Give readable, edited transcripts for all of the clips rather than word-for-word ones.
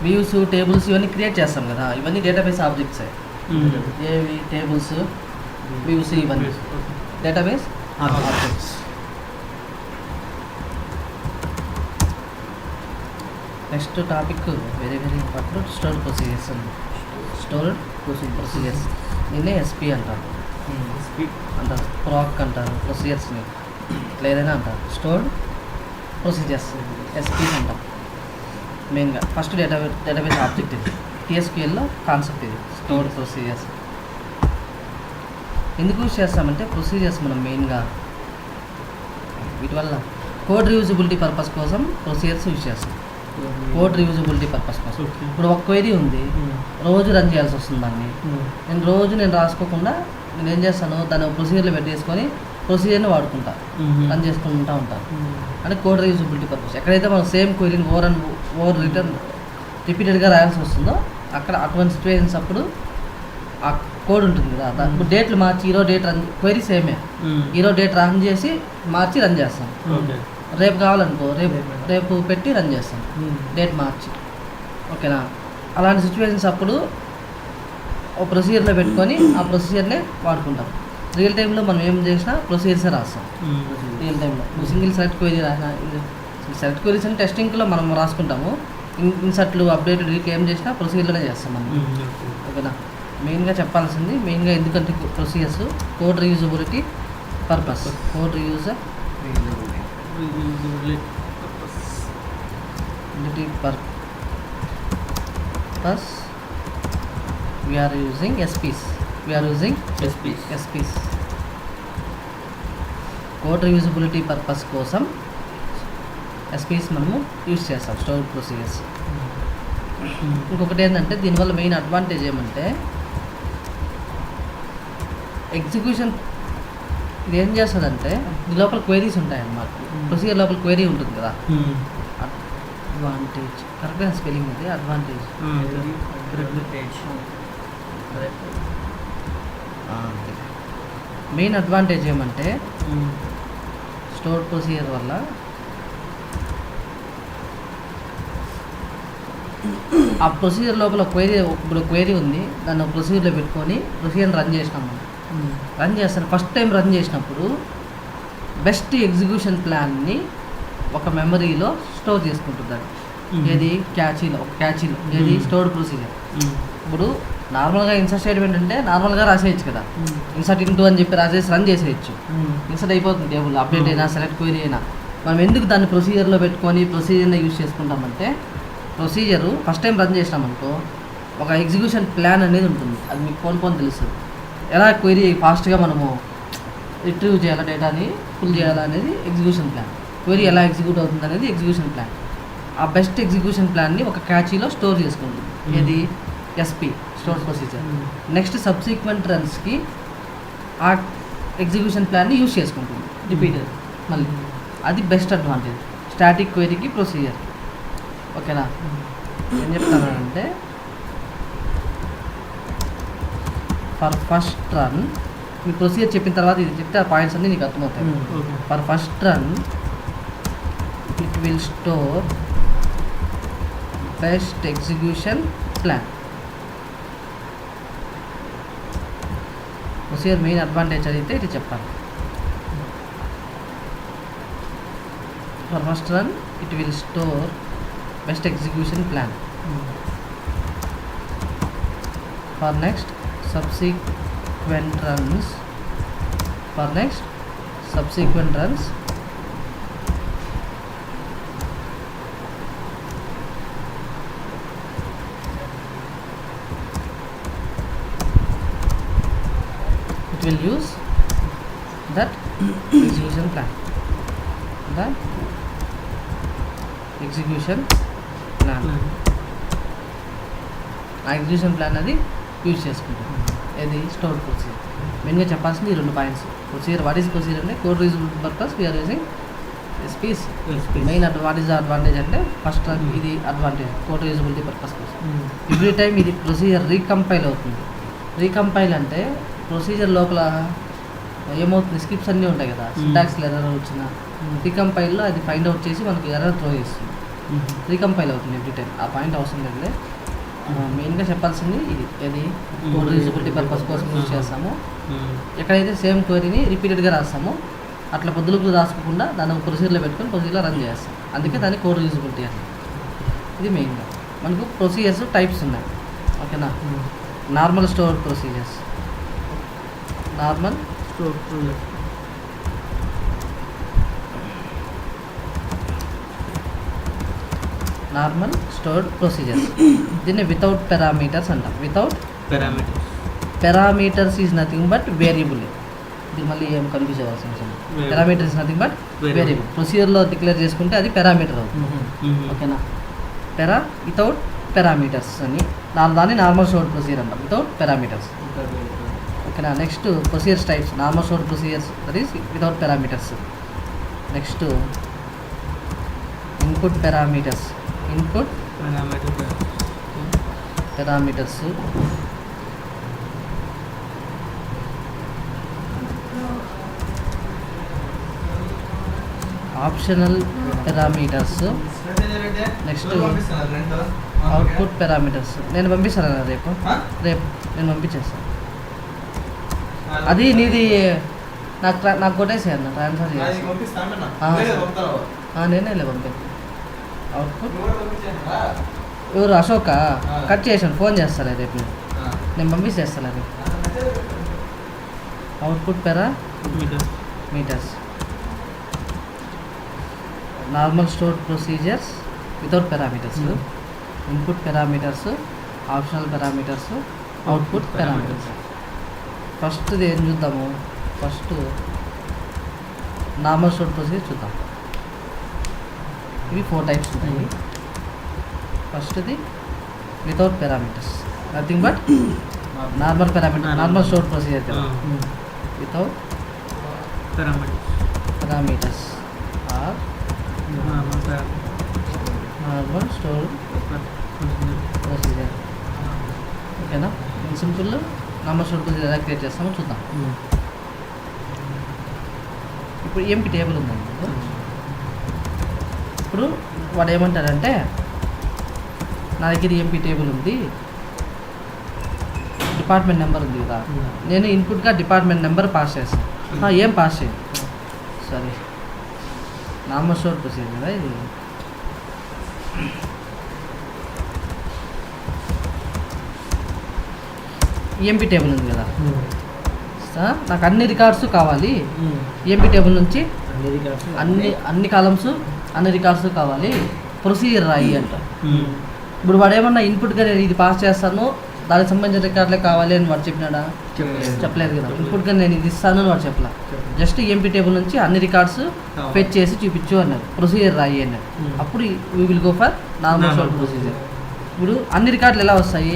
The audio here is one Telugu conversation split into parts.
వ్యూస్ టేబుల్స్ ఇవన్నీ క్రియేట్ చేస్తాం కదా, ఇవన్నీ డేటాబేస్ ఆబ్జెక్ట్సే. ఏవి టేబుల్స్ వ్యూస్ ఇవన్నీ database objects. Next topic very important, stored procedures. Stored procedures దీన్నే ఎస్పీ అంటారు, ప్రాక్ అంటారు, ప్రొసీజర్స్ని ఇట్లా ఏదైనా అంటారు. స్టోర్డ్ ప్రొసీజర్స్ ఎస్పీస్ అంటారు. మెయిన్గా ఫస్ట్ డేటాబేస్ ఆబ్జెక్ట్ ఇది, టీఎస్క్యూఎల్లో కాన్సెప్ట్ ఇది స్టోర్డ్ ప్రొసీజర్స్. ఎందుకు యూజ్ చేస్తామంటే ప్రొసీజర్స్ మనం మెయిన్గా వీటి వల్ల కోడ్ రియూజబిలిటీ పర్పస్ కోసం ప్రొసీజర్స్ యూజ్ చేస్తాం. కోడ్ రియూజబిలిటీ పర్పస్ కోసం. ఇప్పుడు ఒక క్వైరీ ఉంది, రోజు రన్ చేయాల్సి వస్తుంది దాన్ని. నేను రాసుకోకుండా నేను ఏం చేస్తాను, దాన్ని ప్రొసీజర్లో పెట్టేసుకొని ప్రొసీజర్ని వాడుకుంటా, రన్ చేసుకుంటూ ఉంటాను. అంటే కోడ్ రియూజబిలిటీ పర్పస్. ఎక్కడైతే మనం సేమ్ క్వైరీని ఓవర్ రిటర్న్ రిపీటెడ్గా రాయాల్సి వస్తుందో అక్కడ అటువంటి సిచ్యువేషన్స్ అప్పుడు ఆ కోడ్ ఉంటుంది కదా, ఇప్పుడు డేట్లు మార్చి ఈరోజు డేట్ రన్, క్వైరీ సేమే, ఈరోజు డేట్ రన్ చేసి మార్చి రన్ చేస్తాం. రేపు కావాలనుకో రేపు పెట్టి రన్ చేస్తాం, డేట్ మార్చి. ఓకేనా? అలాంటి సిచ్యువేషన్స్ అప్పుడు ఒక ప్రొసీజర్లో పెట్టుకొని ఆ ప్రొసీజర్నే వాడుకుంటాం. రియల్ టైంలో మనం ఏం చేసినా ప్రొసీజర్సే రాస్తాం. రియల్ టైంలో సింగిల్ సెలెక్ట్ క్వైరీ రాసినా, సెలెక్ట్ క్వైరీస్ అని టెస్టింగ్లో మనం రాసుకుంటాము. ఇన్సర్ట్లు అప్డేట్ డీట్ ఏం చేసినా ప్రొసీజర్లోనే చేస్తాం మనం. ఓకేనా? మెయిన్గా చెప్పాల్సింది మెయిన్గా ఎందుకంటే procedures code reusability purpose. Code reusability purpose we are using SPs. Code reusability purpose కోసం ఎస్పీస్ మనము యూజ్ చేస్తాం, స్టోర్డ్ ప్రొసీజర్స్. ఇంకొకటి ఏంటంటే దీనివల్ల మెయిన్ అడ్వాంటేజ్ ఏమంటే ఎగ్జిక్యూషన్ ఇది ఏం చేస్తుందంటే దీని లోపల క్వైరీస్ ఉంటాయన్నమాట. ప్రొసీజర్ లోపల క్వైరీ ఉంటుంది కదా, అడ్వాంటేజ్ కరెక్ట్గా స్పెల్లింగ్ అది అడ్వాంటేజ్. మెయిన్ అడ్వాంటేజ్ ఏమంటే స్టోర్డ్ ప్రొసీజర్ వల్ల ఆ ప్రొసీజర్ లోపల క్వైరీ ఉంది, దాన్ని ప్రొసీజర్లో పెట్టుకొని ప్రొసీజర్ని రన్ చేసినాము. రన్ చేస్తాను ఫస్ట్ టైం రన్ చేసినప్పుడు బెస్ట్ ఎగ్జిక్యూషన్ ప్లాన్ని ఒక మెమరీలో స్టోర్ చేసుకుంటుంది. ఏది క్యాచీలో ఏది స్టోర్డ్ ప్రొసీజర్. ఇప్పుడు నార్మల్గా ఇన్సర్ట్ స్టేట్మెంట్ అంటే నార్మల్గా రాసేయచ్చు కదా, ఇన్సర్ట్ ఇంటూ అని చెప్పి రాసేసి రన్ చేసేయచ్చు, ఇన్సర్ట్ అయిపోతుంది టేబుల్, అప్డేట్ అయినా సెలెక్ట్ క్వైరీ అయినా. మనం ఎందుకు దాన్ని ప్రొసీజర్లో పెట్టుకొని ప్రొసీజర్ని యూజ్ చేసుకుంటామంటే ప్రొసీజరు ఫస్ట్ టైం రన్ చేసినామనుకో ఒక ఎగ్జిక్యూషన్ ప్లాన్ అనేది ఉంటుంది, అది మీకు పోను తెలుస్తుంది. ఎలా క్వైరీ ఫాస్ట్గా మనము రిట్రీవ్ చేయాలా, డేటాని ఫుల్ చేయాలా అనేది ఎగ్జిక్యూషన్ ప్లాన్. క్వైరీ ఎలా ఎగ్జిక్యూట్ అవుతుంది అనేది ఎగ్జిక్యూషన్ ప్లాన్. ఆ బెస్ట్ ఎగ్జిక్యూషన్ ప్లాన్ని ఒక క్యాచీలో స్టోర్ చేసుకుంటుంది. ఏది SP store procedure. Next subsequent రన్స్కి ఆ ఎగ్జిక్యూషన్ ప్లాన్ని యూజ్ చేసుకుంటుంది రిపీటెడ్ మళ్ళీ. అది బెస్ట్ అడ్వాంటేజ్ స్టాటిక్ క్వైరీకి ప్రొసీజర్. ఓకేనా? ఏం చెప్తానంటే ఫర్ ఫస్ట్ రన్ మీ ప్రొసీజర్ చెప్పిన తర్వాత ఇది చెప్తే ఆ పాయింట్స్ అన్నీ నీకు అర్థమవుతాయి. For first run it will store best execution plan. Procedure main advantage అయితే ఇది చెప్పాలి. For first run it will store best execution plan. For next subsequent runs it will use that execution plan. ఆ ఎగ్జిక్యూషన్ ప్లాన్ అది యూజ్ చేసుకుంటాం. ఏది స్టోర్డ్ ప్రొసీజర్. మెయిన్గా చెప్పాల్సింది ఈ 2 points. Procedure what is procedure అంటే code reusability purpose we are using SPs. Main what is the advantage అంటే ఫస్ట్ ఇది అడ్వాంటేజ్ కోడ్ రీయూజబిలిటీ పర్పస్ కోసం. ఎవ్రీ టైం ఇది ప్రొసీజర్ రీకంపైల్ అవుతుంది. రీకంపైల్ అంటే ప్రొసీజర్ లోపల ఏమవుతుంది, స్క్రిప్ట్స్ అన్నీ ఉంటాయి కదా, సింటాక్స్లో ఎర్రర్ వచ్చిన రీకంపైల్లో అది ఫైండ్ అవుట్ చేసి మనకి ఎర్రర్ త్రో చేస్తుంది. రీకంపైల్ అవుతుంది ఎవ్రీ టైం. ఆ పాయింట్ అవసరం లేదు. మెయిన్గా చెప్పాల్సింది ఇది ఏది కోడ్ రీయూజబిలిటీ పర్పస్ కోసం యూజ్ చేస్తాము. ఎక్కడైతే సేమ్ క్వరీని రిపీటెడ్గా రాస్తామో అట్లా పొద్దులకు రాసుకోకుండా దాన్ని ఒక ప్రొసీజర్లో పెట్టుకొని ప్రొసీజర్లో రన్ చేస్తాం. అందుకే దాన్ని కోడ్ రీయూజబిలిటీ అని. ఇది మెయిన్గా మనకు ప్రొసీజర్స్ టైప్స్ ఉన్నాయి. ఓకేనా, normal store procedures, normal stored procedures. దీన్ని వితౌట్ పారామీటర్స్ అంటాం. Without parameters is nothing but variable. ఇది మళ్ళీ ఏం కన్ఫ్యూజ్ అవ్వాల్సిన అవసరం. Parameters is nothing but variable. ప్రొసీజర్లో డిక్లేర్ చేసుకుంటే అది పారామీటర్ అవుతుంది. ఓకేనా, వితౌట్ పారామీటర్స్ అని దాన్ని నార్మల్ స్టోర్డ్ ప్రొసీజర్ అంటాం, వితౌట్ పారామీటర్స్. ఓకేనా, next procedures types. Normal stored procedures that is without parameters. Next input parameters. Input parameters optional parameters. Next output parameters. నేను పంపిస్తాను రేపు నేను పంపించేస్తాను. అది నీది నాకు కొట్టేసాను అన్న, ట్రాన్స్ఫర్ చేసి. నేనే పంపాను. అవుట్పుట్ ఎవరు అశోక కట్ చేశాను, ఫోన్ చేస్తాను రేపు. నేను పంపించేస్తాను రేపు. Output parameters, normal stored procedures without parameters, input parameters, optional parameters, output parameters. ఫస్ట్ది ఏం చూద్దాము? ఫస్ట్ నార్మల్ స్టోర్డ్ ప్రొసీజర్ చూద్దాం. ఇవి 4 టైప్స్ ఉంటాయి. ఫస్ట్ది without parameters, nothing but normal parameter, normal stored procedure కదా. Without parameters or normal stored procedure. ఓకేనా, సింపుల్ నార్మల్ స్టోర్డ్ ప్రొసీజర్ ఎలా క్రియేట్ చేస్తామో చూద్దాం. ఇప్పుడు ఎంపీ టేబుల్ ఉందండి. ఇప్పుడు వాడు ఏమంటాడంటే, నా దగ్గర ఎంపీ టేబుల్ ఉంది, డిపార్ట్మెంట్ నెంబర్ ఉంది కదా, నేను ఇన్పుట్గా డిపార్ట్మెంట్ నెంబర్ పాస్ చేస్తాను. ఏం పాస్ చేయండి, సారీ నార్మల్ స్టోర్ ప్రొసీజర్ కదా ఇది. ఎంపీ టేబుల్ ఉంది కదా, నాకు అన్ని రికార్డ్స్ కావాలి. ఎంపీ టేబుల్ నుంచి అన్ని కాలమ్స్ అన్ని రికార్డ్స్ కావాలి, ప్రొసీజర్ రాయి అంట. ఇప్పుడు వాడు ఏమన్నా ఇన్పుట్గా నేను ఇది పాస్ చేస్తాను, దానికి సంబంధించిన రికార్డులే కావాలి అని వాడు చెప్పినాడా? చెప్పలేదు కదా. ఇన్పుట్గా నేను ఇది ఇస్తాను అని వాడు చెప్పలే. జస్ట్ ఎంపీ టేబుల్ నుంచి అన్ని రికార్డ్స్ ఫెచ్ చేసి చూపించు అన్నారు, ప్రొసీజర్ రాయి అన్నారు. అప్పుడు we will go for normal stored procedure. ఇప్పుడు అన్ని రికార్డులు ఎలా వస్తాయి?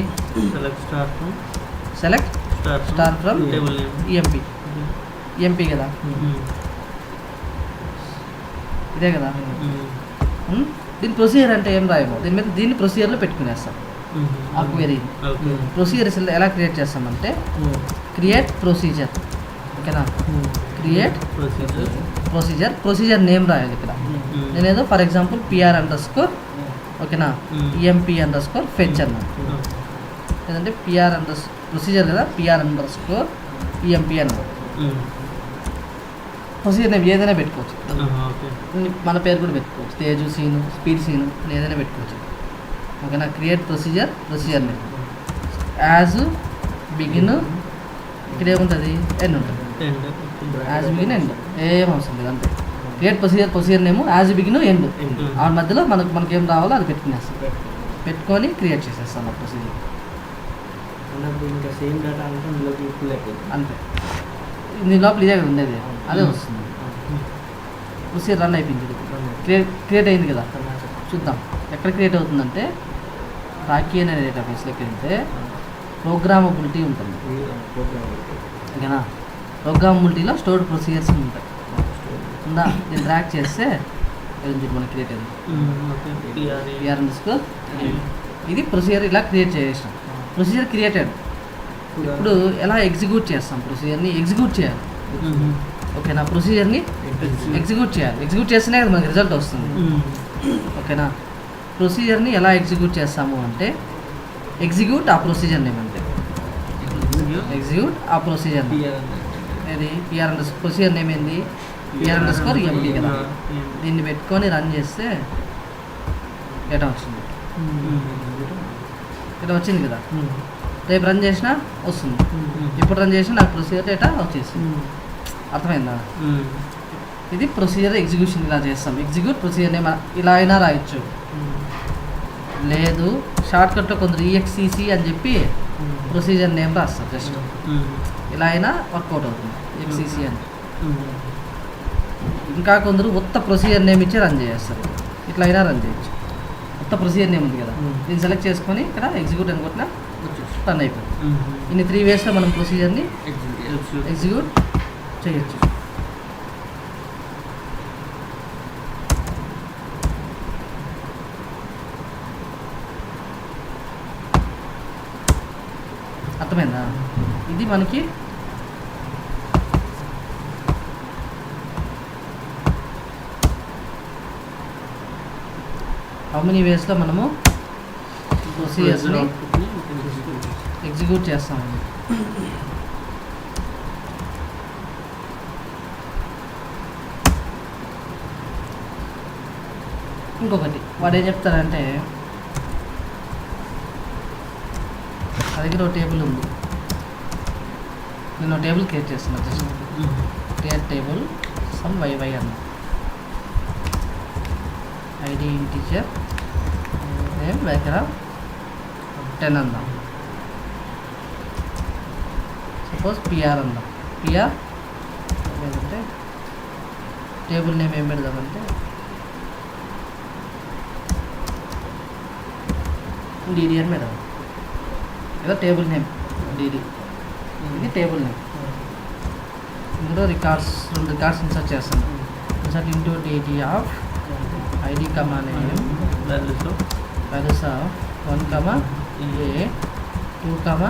సెలెక్ట్ స్టార్ ఫ్రమ్ ఎంపీ కదా, ఇదే కదా. దీని ప్రొసీజర్ అంటే ఏం రాయము, దీన్ని ప్రొసీజర్లో పెట్టుకునేస్తాం. ఆ క్వెరీ ప్రొసీజర్ ఎలా క్రియేట్ చేస్తామంటే, క్రియేట్ ప్రొసీజర్. ఓకేనా, క్రియేట్ ప్రొసీజర్ నేమ్ రాయాలి ఇక్కడ. నేనేదో ఫర్ ఎగ్జాంపుల్ PR_, ఓకేనా, EMP_ ఫెచ్ అన్నా. లేదంటే ప్రొసీజర్ కదా, PR_EMP అన్నా. ప్రొసీజర్ నేమ్ ఏదైనా పెట్టుకోవచ్చు, మన పేరు కూడా పెట్టుకోవచ్చు, తేజు సీను, స్పీడ్ సీను, ఏదైనా పెట్టుకోవచ్చు. ఓకేనా, create procedure name as begin. ఇక్కడ ఏముంటుంది? ఎండ్ ఉంటుంది. యాజ్ బిగిన్ ఎండ్ ఏం అవసరం లేదు, అంతే. Create procedure name as begin end, ఆ మధ్యలో మనకి ఏం రావాలో అది పెట్టుకునేస్తాం. పెట్టుకొని క్రియేట్ చేసేస్తాం ఆ ప్రొసీజర్. ఇంకా సేమ్ డేటా అంతే, దీని లోపల ఇదే ఉండేది, అదే వస్తుంది. ప్రొసీజర్ రన్ అయిపోయింది, క్రియేట్ అయింది కదా. చూద్దాం ఎక్కడ క్రియేట్ అవుతుందంటే, రాకీ అనే డేటాబేస్లోకి వెళ్తే ప్రోగ్రామబిలిటీ ఉంటుంది. ఓకేనా, ప్రోగ్రామబిలిటీలో స్టోర్డ్ ప్రొసీజర్స్ ఉంటాయి. ఉందా? దీన్ని ట్రాక్ చేస్తే మనకి క్రియేట్ అయింది. PR_, ఇది ప్రొసీజర్ ఇలా క్రియేట్ చేసాం. Procedure created. ఇప్పుడు ఎలా ఎగ్జిక్యూట్ చేస్తాం? ప్రొసీజర్ని ఎగ్జిక్యూట్ చేయాలి. ఓకేనా, ప్రొసీజర్ని ఎగ్జిక్యూట్ చేయాలి. ఎగ్జిక్యూట్ చేస్తేనే కదా మనకి రిజల్ట్ వస్తుంది. ఓకేనా, ప్రొసీజర్ని ఎలా ఎగ్జిక్యూట్ చేస్తాము అంటే ఎగ్జిక్యూట్ ఆ ప్రొసీజర్ నేమ్ అంటే ఎగ్జిక్యూట్ ఆ ప్రొసీజర్ ఇది పిఆర్ అండర్ ప్రొసీజర్ నేమ్ ఏంది పిఆర్ అండర్ స్కోర్ ఎంటీ కదా దీన్ని పెట్టుకొని రన్ చేస్తే డేటా వచ్చింది డేటా వచ్చింది కదా రేపు రన్ చేసినా వస్తుంది ఇప్పుడు రన్ చేసినా నాకు ప్రొసీజర్ డేటా వచ్చేసింది అర్థమైందా ఇది ప్రొసీజర్ ఎగ్జిక్యూషన్ ఇలా చేస్తాం ఎగ్జిక్యూట్ ప్రొసీజర్ నేమ్ ఇలా అయినా రాయొచ్చు లేదు షార్ట్కట్లో కొందరు ఈఎక్సీసీ అని చెప్పి ప్రొసీజర్ నేమ్ రాస్తారు జస్ట్ ఇలా అయినా వర్కౌట్ అవుతుంది ఎక్సీసీ అని ఇంకా కొందరు ఉత్త ప్రొసీజర్ నేమ్ ఇచ్చి రన్ చేస్తారు ఇట్లా అయినా రన్ చేయొచ్చు ఉత్త ప్రొసీజర్ నేమ్ ఉంది కదా దీన్ని సెలెక్ట్ చేసుకొని ఇక్కడ ఎగ్జిక్యూట్ అనుకుంటున్నా రన్ అయిపోతుంది ఇన్ని 3 వేస్లో మనం ప్రొసీజర్ని ఎగ్జిక్యూట్ చేయొచ్చు అర్థమైందా ఇది మనకి హౌ మెనీ వేస్లో మనము ప్రొసీజర్స్ని ఎగ్జిక్యూట్ చేస్తామండి ఇంకొకటి వాడు ఏం చెప్తారంటే నా దగ్గర ఒక టేబుల్ ఉంది నేను ఒక టేబుల్ క్రియేట్ చేస్తున్నా జస్ట్ క్రియేట్ టేబుల్ సమ్ వైవై అన్న ఐడి ఇంటీజర్ నేమ్ దగ్గర 10 అందాం సపోజ్ పిఆర్ అందాం పిఆర్ లేదంటే టేబుల్ నేమ్ ఏం పెడదామంటే డీడీ అని పెడదాం ఏదో టేబుల్ నేమ్ డీడీ ఇది టేబుల్ నేమ్ ఇందులో రికార్డ్స్ 2 రికార్డ్స్ ఇన్సర్ట్ చేస్తాను insert into DD of ID comma name values of 1 comma A 2 comma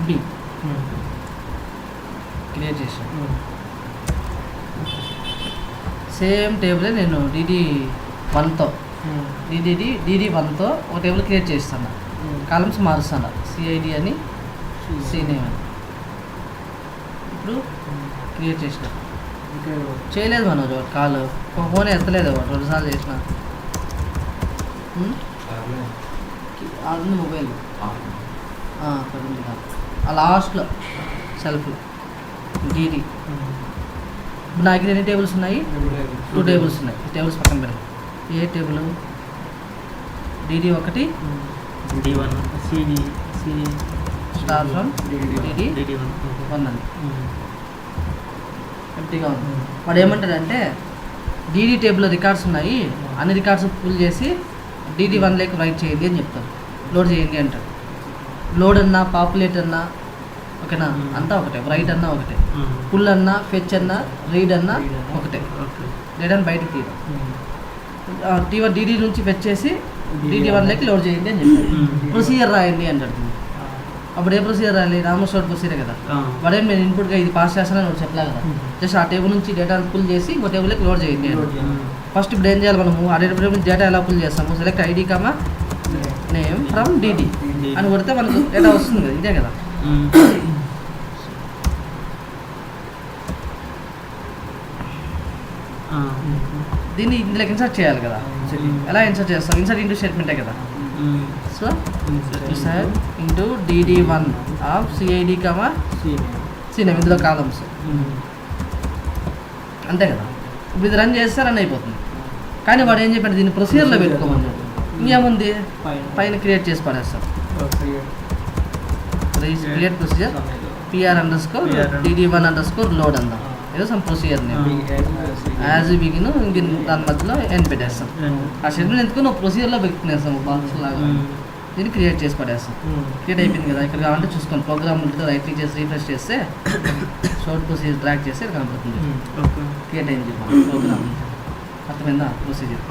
B create చేసాను సేమ్ టేబుల్ నేను డీడీ 1తో డీడీ 1తో ఒక టేబుల్ క్రియేట్ చేస్తాను కాలమ్స్ మారుస్తాను సిఐడి అని సినేమ్ అని ఇప్పుడు క్రియేట్ చేసిన చేయలేదు మనోజ్ కాల్ ఫోన్ ఎత్తలేదు 2 సార్లు చేసిన మొబైల్ అక్కడ ఉంది ఆ లాస్ట్లో సెల్ఫ్లో డీడీ ఇప్పుడు నాకు ఎన్ని టేబుల్స్ ఉన్నాయి 2 టేబుల్స్ ఉన్నాయి టేబుల్స్ పక్కన పెడతాం ఏ table DD 1 D1 CD star from DD 1 అని ఎంటీగా ఉంది వాడు ఏమంటాడంటే డీడీ టేబుల్లో రికార్డ్స్ ఉన్నాయి అన్ని రికార్డ్స్ ఫుల్ చేసి డీడీ 1 రైట్ చేయండి అని చెప్తారు లోడ్ చేయండి అంటారు లోడ్ అన్నా పాపులేట్ అన్నా ఓకేనా అంతా ఒకటే రైట్ అన్నా ఒకటే పుల్ అన్నా ఫెచ్ అన్నా రీడ్ అన్నా ఒకటే డేటాని బయటకు తీయడం T1 డీడీ నుంచి ఫెచ్ చేసి డీడీ 1 లోడ్ చేయండి అని చెప్పారు ప్రొసీజర్ రాయండి అంటాడు అప్పుడు ఏ ప్రొసీజర్ రాయాలి రామోషోడ్ ప్రొసీజర్ కదా వాడేం నేను ఇన్పుట్గా ఇది పాస్ చేస్తానని నువ్వు చెప్పలే కదా జస్ట్ ఆ టేబుల్ నుంచి డేటాను పుల్ చేసి ఇంకో టేబుల్కి లోడ్ చేయండి ఫస్ట్ ఇప్పుడు ఏం చేయాలి మనము ఆ టేబుల్ నుంచి డేటా ఎలా పుల్ చేస్తాము select ID comma name from DD అని కొడితే మనకు డేటా వస్తుంది కదా ఇదే కదా దీన్ని ఇందులోకి ఇన్సర్ట్ చేయాలి కదా ఎలా ఇన్సర్ట్ చేస్తాం ఇన్సర్ట్ ఇంటూ స్టేట్మెంటే కదా so insert into DD1 of CID comma cname ఇందులో కాలమ్స్ అంతే కదా ఇప్పుడు ఇది రన్ చేస్తే రన్ అయిపోతుంది కానీ వాడు ఏం చెప్పాడు దీన్ని ప్రొసీజర్లో పెట్టుకోమన్నాడు ఇంకేముంది పైన క్రియేట్ చేసి పడేస్తాం create procedure PR underscore DD1 అండర్ స్కోర్ లోడ్ అందాం ఏదో some procedure name as begin ఇంక దాని మధ్యలో ఎండ్ పెట్టేస్తాం ఆ షెడ్యూల్ ఎందుకు నువ్వు ప్రొసీజర్లో పెట్టుకునేస్తాం బాక్స్ లాగా దీన్ని క్రియేట్ చేసి పడేస్తాం క్రియేట్ అయిపోయింది కదా ఇక్కడ కావాలంటే చూసుకోండి ప్రోగ్రామ్ ఉంటుంది రైట్ క్లిక్ చేసి రీఫ్రెష్ చేస్తే షార్ట్ ప్రొసీజర్ ట్రాక్ చేస్తే కనపడుతుంది క్రియేట్ అయింది ప్రోగ్రామ్ అర్థమైందా ప్రొసీజర్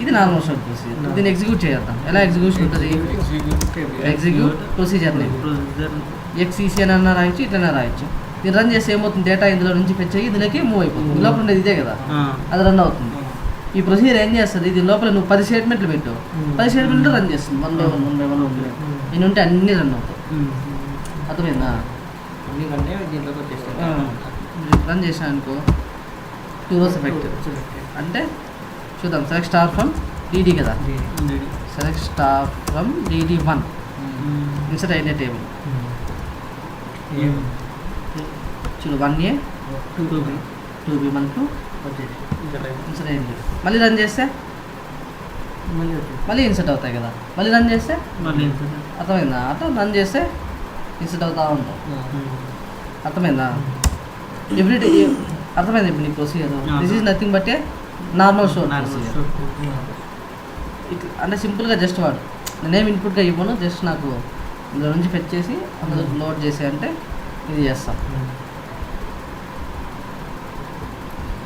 ఇది నార్మల్ షార్ట్ ప్రొసీజర్ దీన్ని ఎగ్జిక్యూట్ చేద్దాం ఎలా ఎగ్జిక్యూషన్ ఉంటుంది ఎగ్జిక్యూట్ ప్రొసీజర్ నేమ్ ఎక్సీసీ అని అన్నా రాయొచ్చు ఇట్లనే రాయొచ్చు దీన్ని రన్ చేసి ఏమవుతుంది డేటా ఇందులో నుంచి ఫెచ్ అయ్యి ఇందులోకి మూవ్ అయిపోతుంది లోపల ఉండేది ఇదే కదా అది రన్ అవుతుంది ఈ ప్రొసీజర్ ఏం చేస్తుంది, ఇది లోపల నువ్వు 10 స్టేట్మెంట్లు పెట్టు, 10 స్టేట్మెంట్లు రన్ చేస్తుంది 1 by 1 ఇన్ని ఉంటే అన్ని రన్ అవుతాయి. అర్థమైందా? దీంట్లోకి వచ్చేస్తాయి. రన్ చేసాను అనుకో 2 rows ఎఫెక్ట్ అంటే చూద్దాం. సెలెక్ట్ స్టార్ ఫ్రమ్ DD కదా, select star from DD1 insert అయిన టేబుల్ చూడు 1A 2B 1 2 ఇన్సర్ట్ అయింది. మళ్ళీ రన్ చేస్తే మళ్ళీ ఇన్సర్ట్ అవుతాయి కదా, మళ్ళీ రన్ చేస్తే అర్థమైందా? అట్లా రన్ చేస్తే ఇన్సర్ట్ అవుతా ఉంటాం. అర్థమైందా? ఎవ్రీడే అర్థమైంది ఇప్పుడు నీ procedure. This is nothing but A normal show procedure. అంటే సింపుల్గా జస్ట్ వాడు నేనేం ఇన్పుట్గా ఇవ్వను, జస్ట్ నాకు ఇందులో నుంచి ఫెచ్ చేసి అందులో లోడ్ చేసి అంటే ఇది చేస్తాం.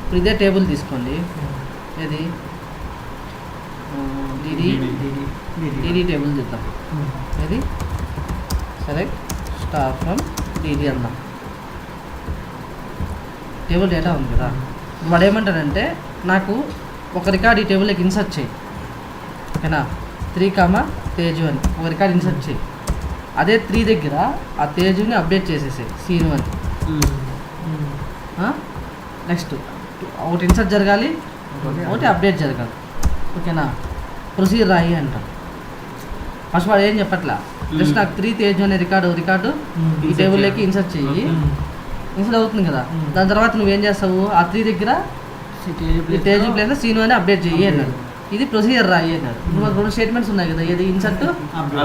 ఇప్పుడు ఇదే టేబుల్ తీసుకోండి, ఏది DD టేబుల్ చూద్దాం. ఏది సెలెక్ట్ స్టార్ ఫ్రమ్ DD అన్నాం. టేబుల్ డేటా ఉంది కదా, వాడు ఏమంటాడంటే నాకు ఒక రికార్డ్ ఈ టేబుల్లోకి ఇన్సర్ట్ చేయి, ఓకేనా? 3, తేజు అని ఒక రికార్డ్ ఇన్సర్ట్ చేయి. అదే 3 దగ్గర ఆ తేజుని అప్డేట్ చేసేసాయి సీను అని. నెక్స్ట్ ఒకటి ఇన్సర్ట్ జరగాలి, ఒకటి అప్డేట్ జరగాలి, ఓకేనా? ప్రొసీజర్ రాయి అంటాం. ఫస్ట్ వాడు ఏం చెప్పట్లా, జస్ట్ నాకు 3 తేజు అనే రికార్డు ఈ టేబుల్లోకి ఇన్సర్ట్ చెయ్యి, ఇన్సర్ట్ అవుతుంది కదా. దాని తర్వాత నువ్వేం చేస్తావు, ఆ 3 దగ్గర ఈ తేజు ప్లేస్లో సీను అని అప్డేట్ చెయ్యి అన్నాడు. ఇది ప్రొసీజర్ రాయి అన్నాడు. ఇప్పుడు మనకు 2 స్టేట్మెంట్స్ ఉన్నాయి కదా, ఏది ఇన్సర్ట్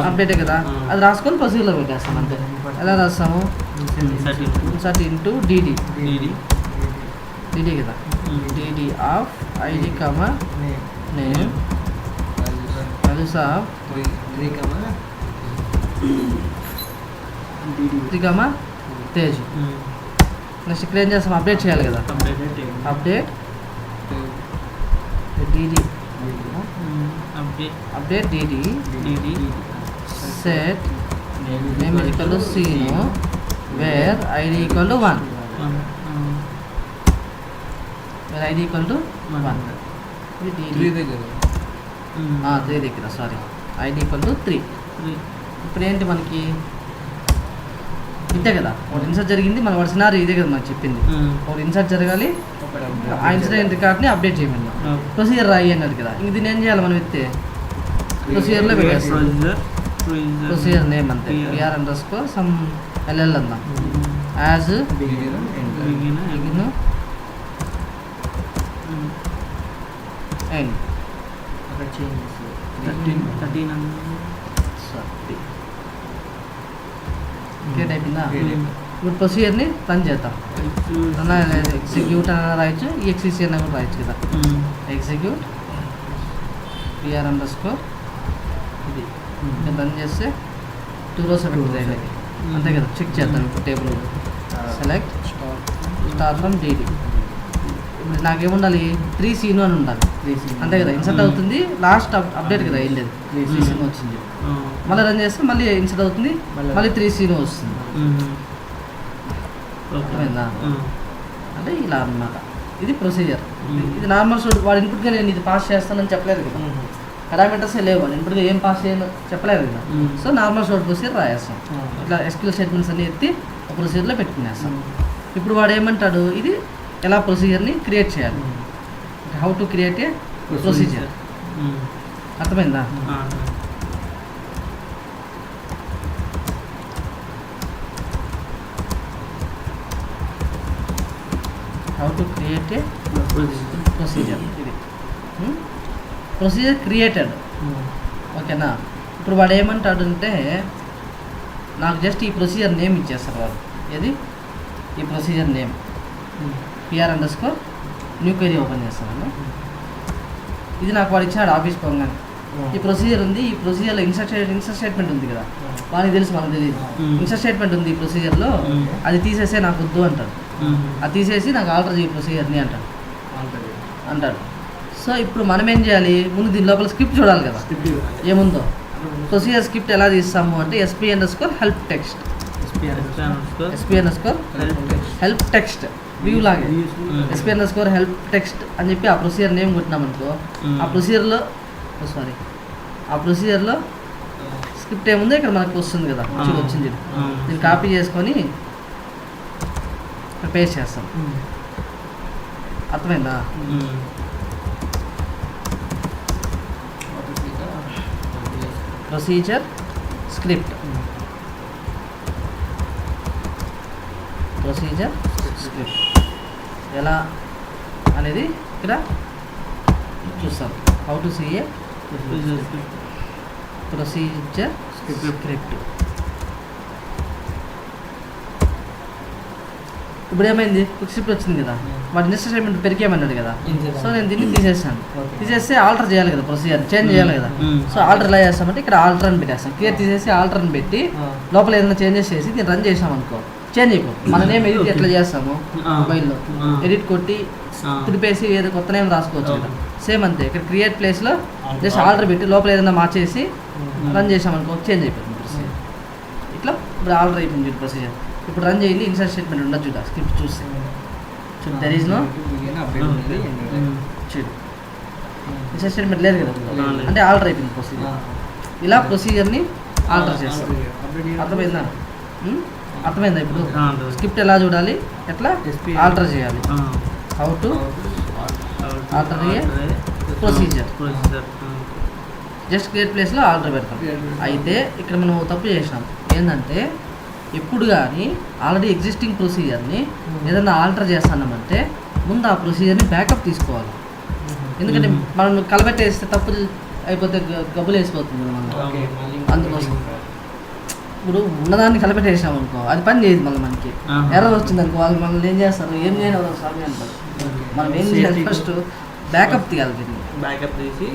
అప్డేటే కదా, అది రాసుకొని ప్రొసీజర్లో పెట్టేస్తాం అంతే. ఎలా రాస్తాము, ఇన్సర్ట్ ఇంటూ DD కదా, DD of ID, name values of 3, Teju. Next ఇక్కడ ఏం చేస్తాం, అప్డేట్ చేయాలి కదా, update DD set name is equal to Sino where ID equal to 1, where ID equal to 1. ఇది DD 3 దగ్గర సారీ, ID equal to 3. ఇప్పుడు ఏంటి మనకి ఇంతే కదా, ఒకటి ఇన్సర్ట్ జరిగింది, మన వాడి సినారీ ఇదే కదా మనకు చెప్పింది. ఒకటి ఇన్సర్ట్ జరగాలి, ఆ ఇన్సిడెంట్ రికార్డ్ని అప్డేట్ చేయమని ప్రొసీజర్ రాయి అన్నది కదా. ఇంక దీన్ని ఏం చేయాలి మనం ఎత్తే ప్రొసీజర్లో పెట్టేస్తాం. ప్రొసీజర్ నేమ్ అంతే, PR_ సమ్ LL అందాం, యాజ్ బిగిన్ ఎండ్ 13 క్రియేట్ అయిపోయిందా? ఇప్పుడు ప్రొసీజర్ని రన్ చేద్దాం. ఎగ్జిక్యూట్ అన్న రాయొచ్చు, EXEC అన్న కూడా రాయొచ్చు కదా. ఎగ్జిక్యూట్ PR_ ఇది రన్ చేస్తే 2 rows ఎఫెక్ట్ అయ్యాయి అంతే కదా. చెక్ చేద్దాం ఇప్పుడు table. Select star from DD. ఇప్పుడు నాకేముండాలి, 3 సీను అని ఉండాలి అంతే కదా. ఇన్సర్ట్ అవుతుంది, లాస్ట్ అప్డేట్ కదా వెళ్ళేది, 3 సీను వచ్చింది. మళ్ళీ రన్ చేస్తే మళ్ళీ ఇన్సర్ట్ అవుతుంది, మళ్ళీ 3 సీను వస్తుంది. అర్థమైందా? అంటే ఇలా అన్నమాట ఇది ప్రొసీజర్. ఇది నార్మల్ స్టూడెంట్ వాడు ఇన్పుట్గా నేను ఇది పాస్ చేస్తానని చెప్పలేదు కదా, పారామీటర్సే లేవు, వాడు ఇన్పుట్గా ఏం పాస్ చేయను చెప్పలేదు కదా. సో నార్మల్ స్టూడెంట్ ప్రొసీజర్ రాయేస్తాం. ఇట్లా SQL స్టేట్మెంట్స్ అన్ని ఎత్తి ఒక ప్రొసీజర్లో పెట్టుకునేస్తాం. ఇప్పుడు వాడు ఏమంటాడు, ఇది ఎలా ప్రొసీజర్ని క్రియేట్ చేయాలి, how to create a procedure. అర్థమైందా? How to create a procedure. ఇది ప్రొసీజర్ క్రియేటెడ్, ఓకేనా? ఇప్పుడు వాడు ఏమంటాడు అంటే నాకు జస్ట్ ఈ ప్రొసీజర్ నేమ్ ఇచ్చేస్తారు వాడు. ఏది ఈ procedure name PR_ new query open చేస్తాను. ఇది నాకు వాడు ఇచ్చాడు ఆఫీస్ పోగానే. ఈ ప్రొసీజర్ ఉంది, ఈ ప్రొసీజర్లో ఇన్సర్ట్ స్టేట్మెంట్ ఉంది కదా, వానికి తెలుసు మనకు తెలియదు. ఇన్సర్ట్ స్టేట్మెంట్ ఉంది ఈ ప్రొసీజర్లో, అది తీసేసే నాకు వద్దు అంటాడు. అది తీసేసి నాకు ఆల్టర్ చేయి ప్రొసీజర్ని అంటాడు. సో ఇప్పుడు మనం ఏం చేయాలి, ముందు దీని లోపల స్క్రిప్ట్ చూడాలి కదా ఏముందో. ప్రొసీజర్ స్క్రిప్ట్ ఎలా తీస్తాము అంటే SP_help text, SP_help text view లాగే SP_HELP టెక్స్ట్ అని చెప్పి ఆ ప్రొసీజర్ నేమ్ కొట్టినామనుకో ఆ ప్రొసీజర్లో స్క్రిప్ట్ ఏముందో ఇక్కడ మనకు వస్తుంది కదా వచ్చింది దీన్ని కాపీ చేసుకొని పేస్ట్ చేస్తాం. అర్థమైందా? ప్రొసీజర్ స్క్రిప్ట్ ఎలా అనేది ఇక్కడ చూస్తాం. How to see a procedure script. ఇప్పుడు ఏమైంది, స్క్రిప్ట్ వచ్చింది కదా, వాటి నెక్స్ట్ స్టేట్మెంట్ పెరికేమన్నాడు కదా, సో నేను దీన్ని తీసేస్తాను. తీసేస్తే ఆల్టర్ చేయాలి కదా, ప్రొసీజర్ చేంజ్ చేయాలి కదా. సో ఆల్టర్ ఎలా చేస్తామంటే ఇక్కడ ఆల్టర్ అని పెట్టేస్తాం. క్లియర్ తీసేసి ఆల్టర్ అని పెట్టి లోపల ఏదైనా చేంజెస్ చేసి దీన్ని రన్ చేసాం అనుకో చేంజ్ అయిపోతుంది. మన నేమ్ ఎడిట్ ఎట్లా చేస్తాము మొబైల్లో ఎడిట్ కొట్టి తిరిపేసి ఏదో కొత్త నేమ్ రాసుకోవచ్చు కదా, సేమ్ అంతే. ఇక్కడ క్రియేట్ ప్లేస్లో జస్ట్ ఆల్టర్ పెట్టి లోపల ఏదైనా మార్చేసి రన్ చేసామనుకో చేంజ్ అయిపోతుంది ప్రొసీజర్. ఇట్లా ఇప్పుడు ఆల్టర్ అయిపోయింది ప్రొసీజర్. ఇప్పుడు రన్ చేయండి, ఇన్సర్ట్ స్టేట్మెంట్ ఉండదు చూడ, స్క్రిప్ట్ చూస్తే చూడు దెర్ ఈజ్ నో చూడు ఇన్సర్ట్ స్టేట్మెంట్ లేదు కదా, అంటే ఆల్టర్ అయిపోయింది ప్రొసీజర్. ఇలా ప్రొసీజర్ని ఆల్టర్ చేస్తాం. అర్థమైందా? అర్థమైందా? ఇప్పుడు స్క్రిప్ట్ ఎలా చూడాలి, ఎట్లా ఆల్టర్ చేయాలి, how to alter a procedure. Just create ప్లేస్లో ఆల్టర్ పెడతాం. అయితే ఇక్కడ మనం తప్పు చేసినాం ఏంటంటే, ఎప్పుడు కానీ ఆల్రెడీ ఎగ్జిస్టింగ్ ప్రొసీజర్ని ఏదైనా ఆల్టర్ చేస్తామంటే ముందు ఆ ప్రొసీజర్ని బ్యాకప్ తీసుకోవాలి. ఎందుకంటే మనం కలబెట్టేస్తే తప్పు అయిపోతే గబ్బులు వేసిపోతుంది కదా మనం. అందుకోసం ఇప్పుడు ఉన్నదాన్ని కలబెట్టేసాం అనుకో అది పని చేయదు. మళ్ళీ మనకి ఎర్రర్ వచ్చింది అనుకో వాళ్ళు మనల్ని ఏం చేస్తారు, ఏం చేయడం స్వామి అంటారు. మనం ఏం చేయాలి, ఫస్ట్ బ్యాకప్ తీయాలి. దీన్ని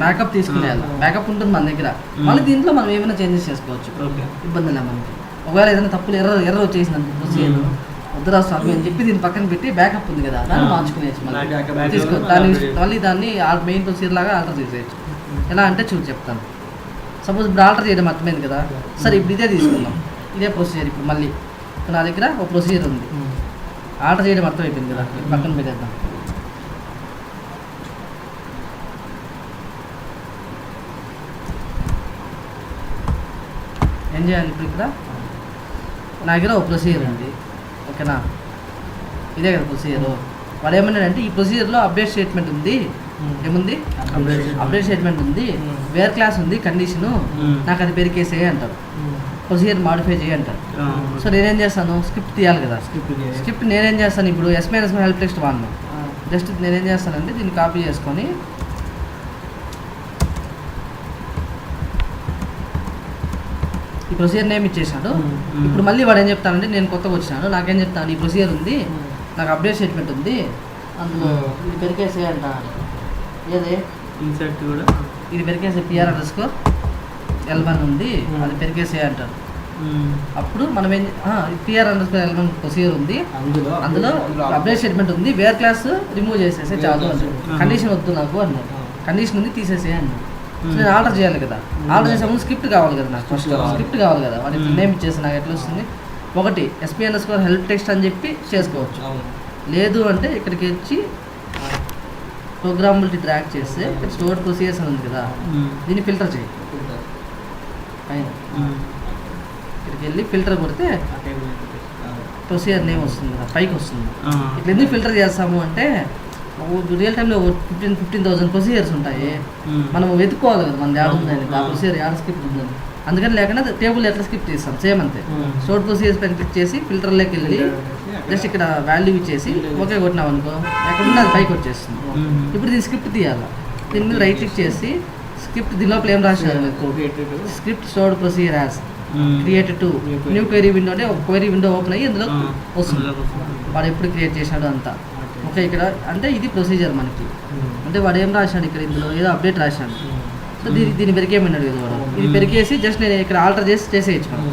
బ్యాకప్ తీసుకునేయాలి. బ్యాకప్ ఉంటుంది మన దగ్గర. మళ్ళీ దీంట్లో మనం ఏమైనా చేంజెస్ చేసుకోవచ్చు, ఇబ్బంది లేదు మనకి. ఒకవేళ ఏదైనా తప్పులు ఎర్ర వచ్చేసింది అనుకో ప్రొసీజర్ వద్దురా స్వామి అని చెప్పి దీన్ని పక్కన పెట్టి బ్యాకప్ ఉంది కదా దాన్ని మార్చుకునేసి మళ్ళీ తీసుకో మళ్ళీ దాన్ని మెయిన్ ప్రొసీజర్ లాగా ఆల్టర్ చేసేయచ్చు. ఎలా అంటే చూసి చెప్తాను. సపోజ్ ఇప్పుడు ఆల్టర్ చేయడం అర్థమైంది కదా, సరే ఇప్పుడు ఇదే తీసుకుందాం, ఇదే ప్రొసీజర్. ఇప్పుడు మళ్ళీ నా దగ్గర ఒక ప్రొసీజర్ ఉంది, ఆల్టర్ చేయడం అర్థమైపోయింది కదా, పక్కన పెట్టేద్దాం. ఏం చేయాలి, ఇప్పుడు ఇక్కడ నా దగ్గర ఒక ప్రొసీజర్ ఉంది, ఓకేనా, ఇదే కదా ప్రొసీజర్. వాడు ఏమన్నాడంటే ఈ ప్రొసీజర్లో అప్డేట్ స్టేట్మెంట్ ఉంది, ఏముంది అప్డేట్ స్టేట్మెంట్ ఉంది, వేర్ క్లాస్ ఉంది, కండిషను, నాకు అది పెరికేసే అంటారు, ప్రొసీజర్ మాడిఫై చేయి అంటారు. సో నేనేం చేస్తాను, స్క్రిప్ట్ తీయాలి కదా, స్క్రిప్ట్ నేనేం చేస్తాను, ఇప్పుడు SP_HELP టెక్స్ట్ వాడను. జస్ట్ నేనేం చేస్తానంటే దీన్ని కాపీ చేసుకొని ఈ ప్రొసీజర్ నేమ్ ఇచ్చేసాడు. ఇప్పుడు మళ్ళీ వాడు ఏం చెప్తానంటే నేను కొత్తగా వచ్చినాను, నాకేం చెప్తాను, ఈ ప్రొసీజర్ ఉంది, నాకు అప్డేట్ స్టేట్మెంట్ ఉంది, అందులో ఇది పెరికేసే అంట. ఏదే ఇన్సర్ట్ కూడా ఇది పెరికేసే PR_L1 ఉంది, అది పెరికేసే అంటారు. అప్పుడు మనం ఏం PR_L1 ప్రొసీజర్ ఉంది, అందులో అప్డేట్ స్టేట్మెంట్ ఉంది, వేర్ క్లాస్ రిమూవ్ చేసేసే చాలు అన్నారు. కండిషన్ వద్దు నాకు అన్నారు, కండిషన్ ఉంది తీసేసే అన్నారు. సో నేను ఆర్డర్ చేయాలి కదా, ఆర్డర్ చేసే ముందు స్క్రిప్ట్ కావాలి కదా, నాకు ఫస్ట్ స్క్రిప్ట్ కావాలి కదా. వాటి నేమ్ ఇచ్చేసి నాకు ఎట్లా వస్తుంది, ఒకటి SP_HELP టెక్స్ట్ అని చెప్పి చేసుకోవచ్చు. లేదు అంటే ఇక్కడికి వచ్చి ప్రోగ్రామబిలిటీ డ్రాగ్ చేస్తే ఇక్కడ స్టోర్డ్ ప్రొసీజర్స్ అని ఉంది కదా, దీన్ని ఫిల్టర్ చేయి పైన. ఇక్కడికి వెళ్ళి ఫిల్టర్ కొడితే ప్రొసీజర్ నేమ్ వస్తుంది కదా, పైకి వస్తుంది. ఇట్లా ఎందుకు ఫిల్టర్ చేస్తాము అంటే రియల్ టైంలో 15,000 ప్రొసీజర్స్ ఉంటాయి, మనం వెతుక్కోవాలి కదా మన యాడ్ ఉందని, ఆ ప్రొసీజర్ యాడ్ స్క్రిప్ట్ ఉందని. అందుకని లేకుండా టేబుల్ ఎట్లా స్క్రిప్ట్ చేస్తాం సేమ్ అంతే. స్టోర్డ్ ప్రొసీజర్స్ పైన క్లిక్ చేసి ఫిల్టర్లోకి వెళ్ళి జస్ట్ ఇక్కడ వాల్యూ ఇచ్చేసి ఓకే కొట్టినాం అనుకో, ఎక్కడున్నా అది పైకి వచ్చేస్తుంది. ఇప్పుడు దీన్ని స్క్రిప్ట్ తీయాలి, దీని మీద రైట్ క్లిక్ చేసి స్క్రిప్ట్ దీని లోపల ఏం రాసినారు మీకు, script stored procedure as created to new query window అంటే ఒక క్వెరీ విండో ఓపెన్ అయ్యి ఇందులో వస్తుంది, వాడు ఎప్పుడు క్రియేట్ చేశాడు అంతా. ఓకే ఇక్కడ అంటే ఇది ప్రొసీజర్ మనకి, అంటే వాడు ఏం రాశాడు ఇక్కడ ఇందులో ఏదో అప్డేట్ రాశాడు. సో దీన్ని పెరికేయమన్నాడు కదా వాడు, ఇది పెరికేసి జస్ట్ నేను ఇక్కడ ఆల్టర్ చేసి చేసేయచ్చు మనం,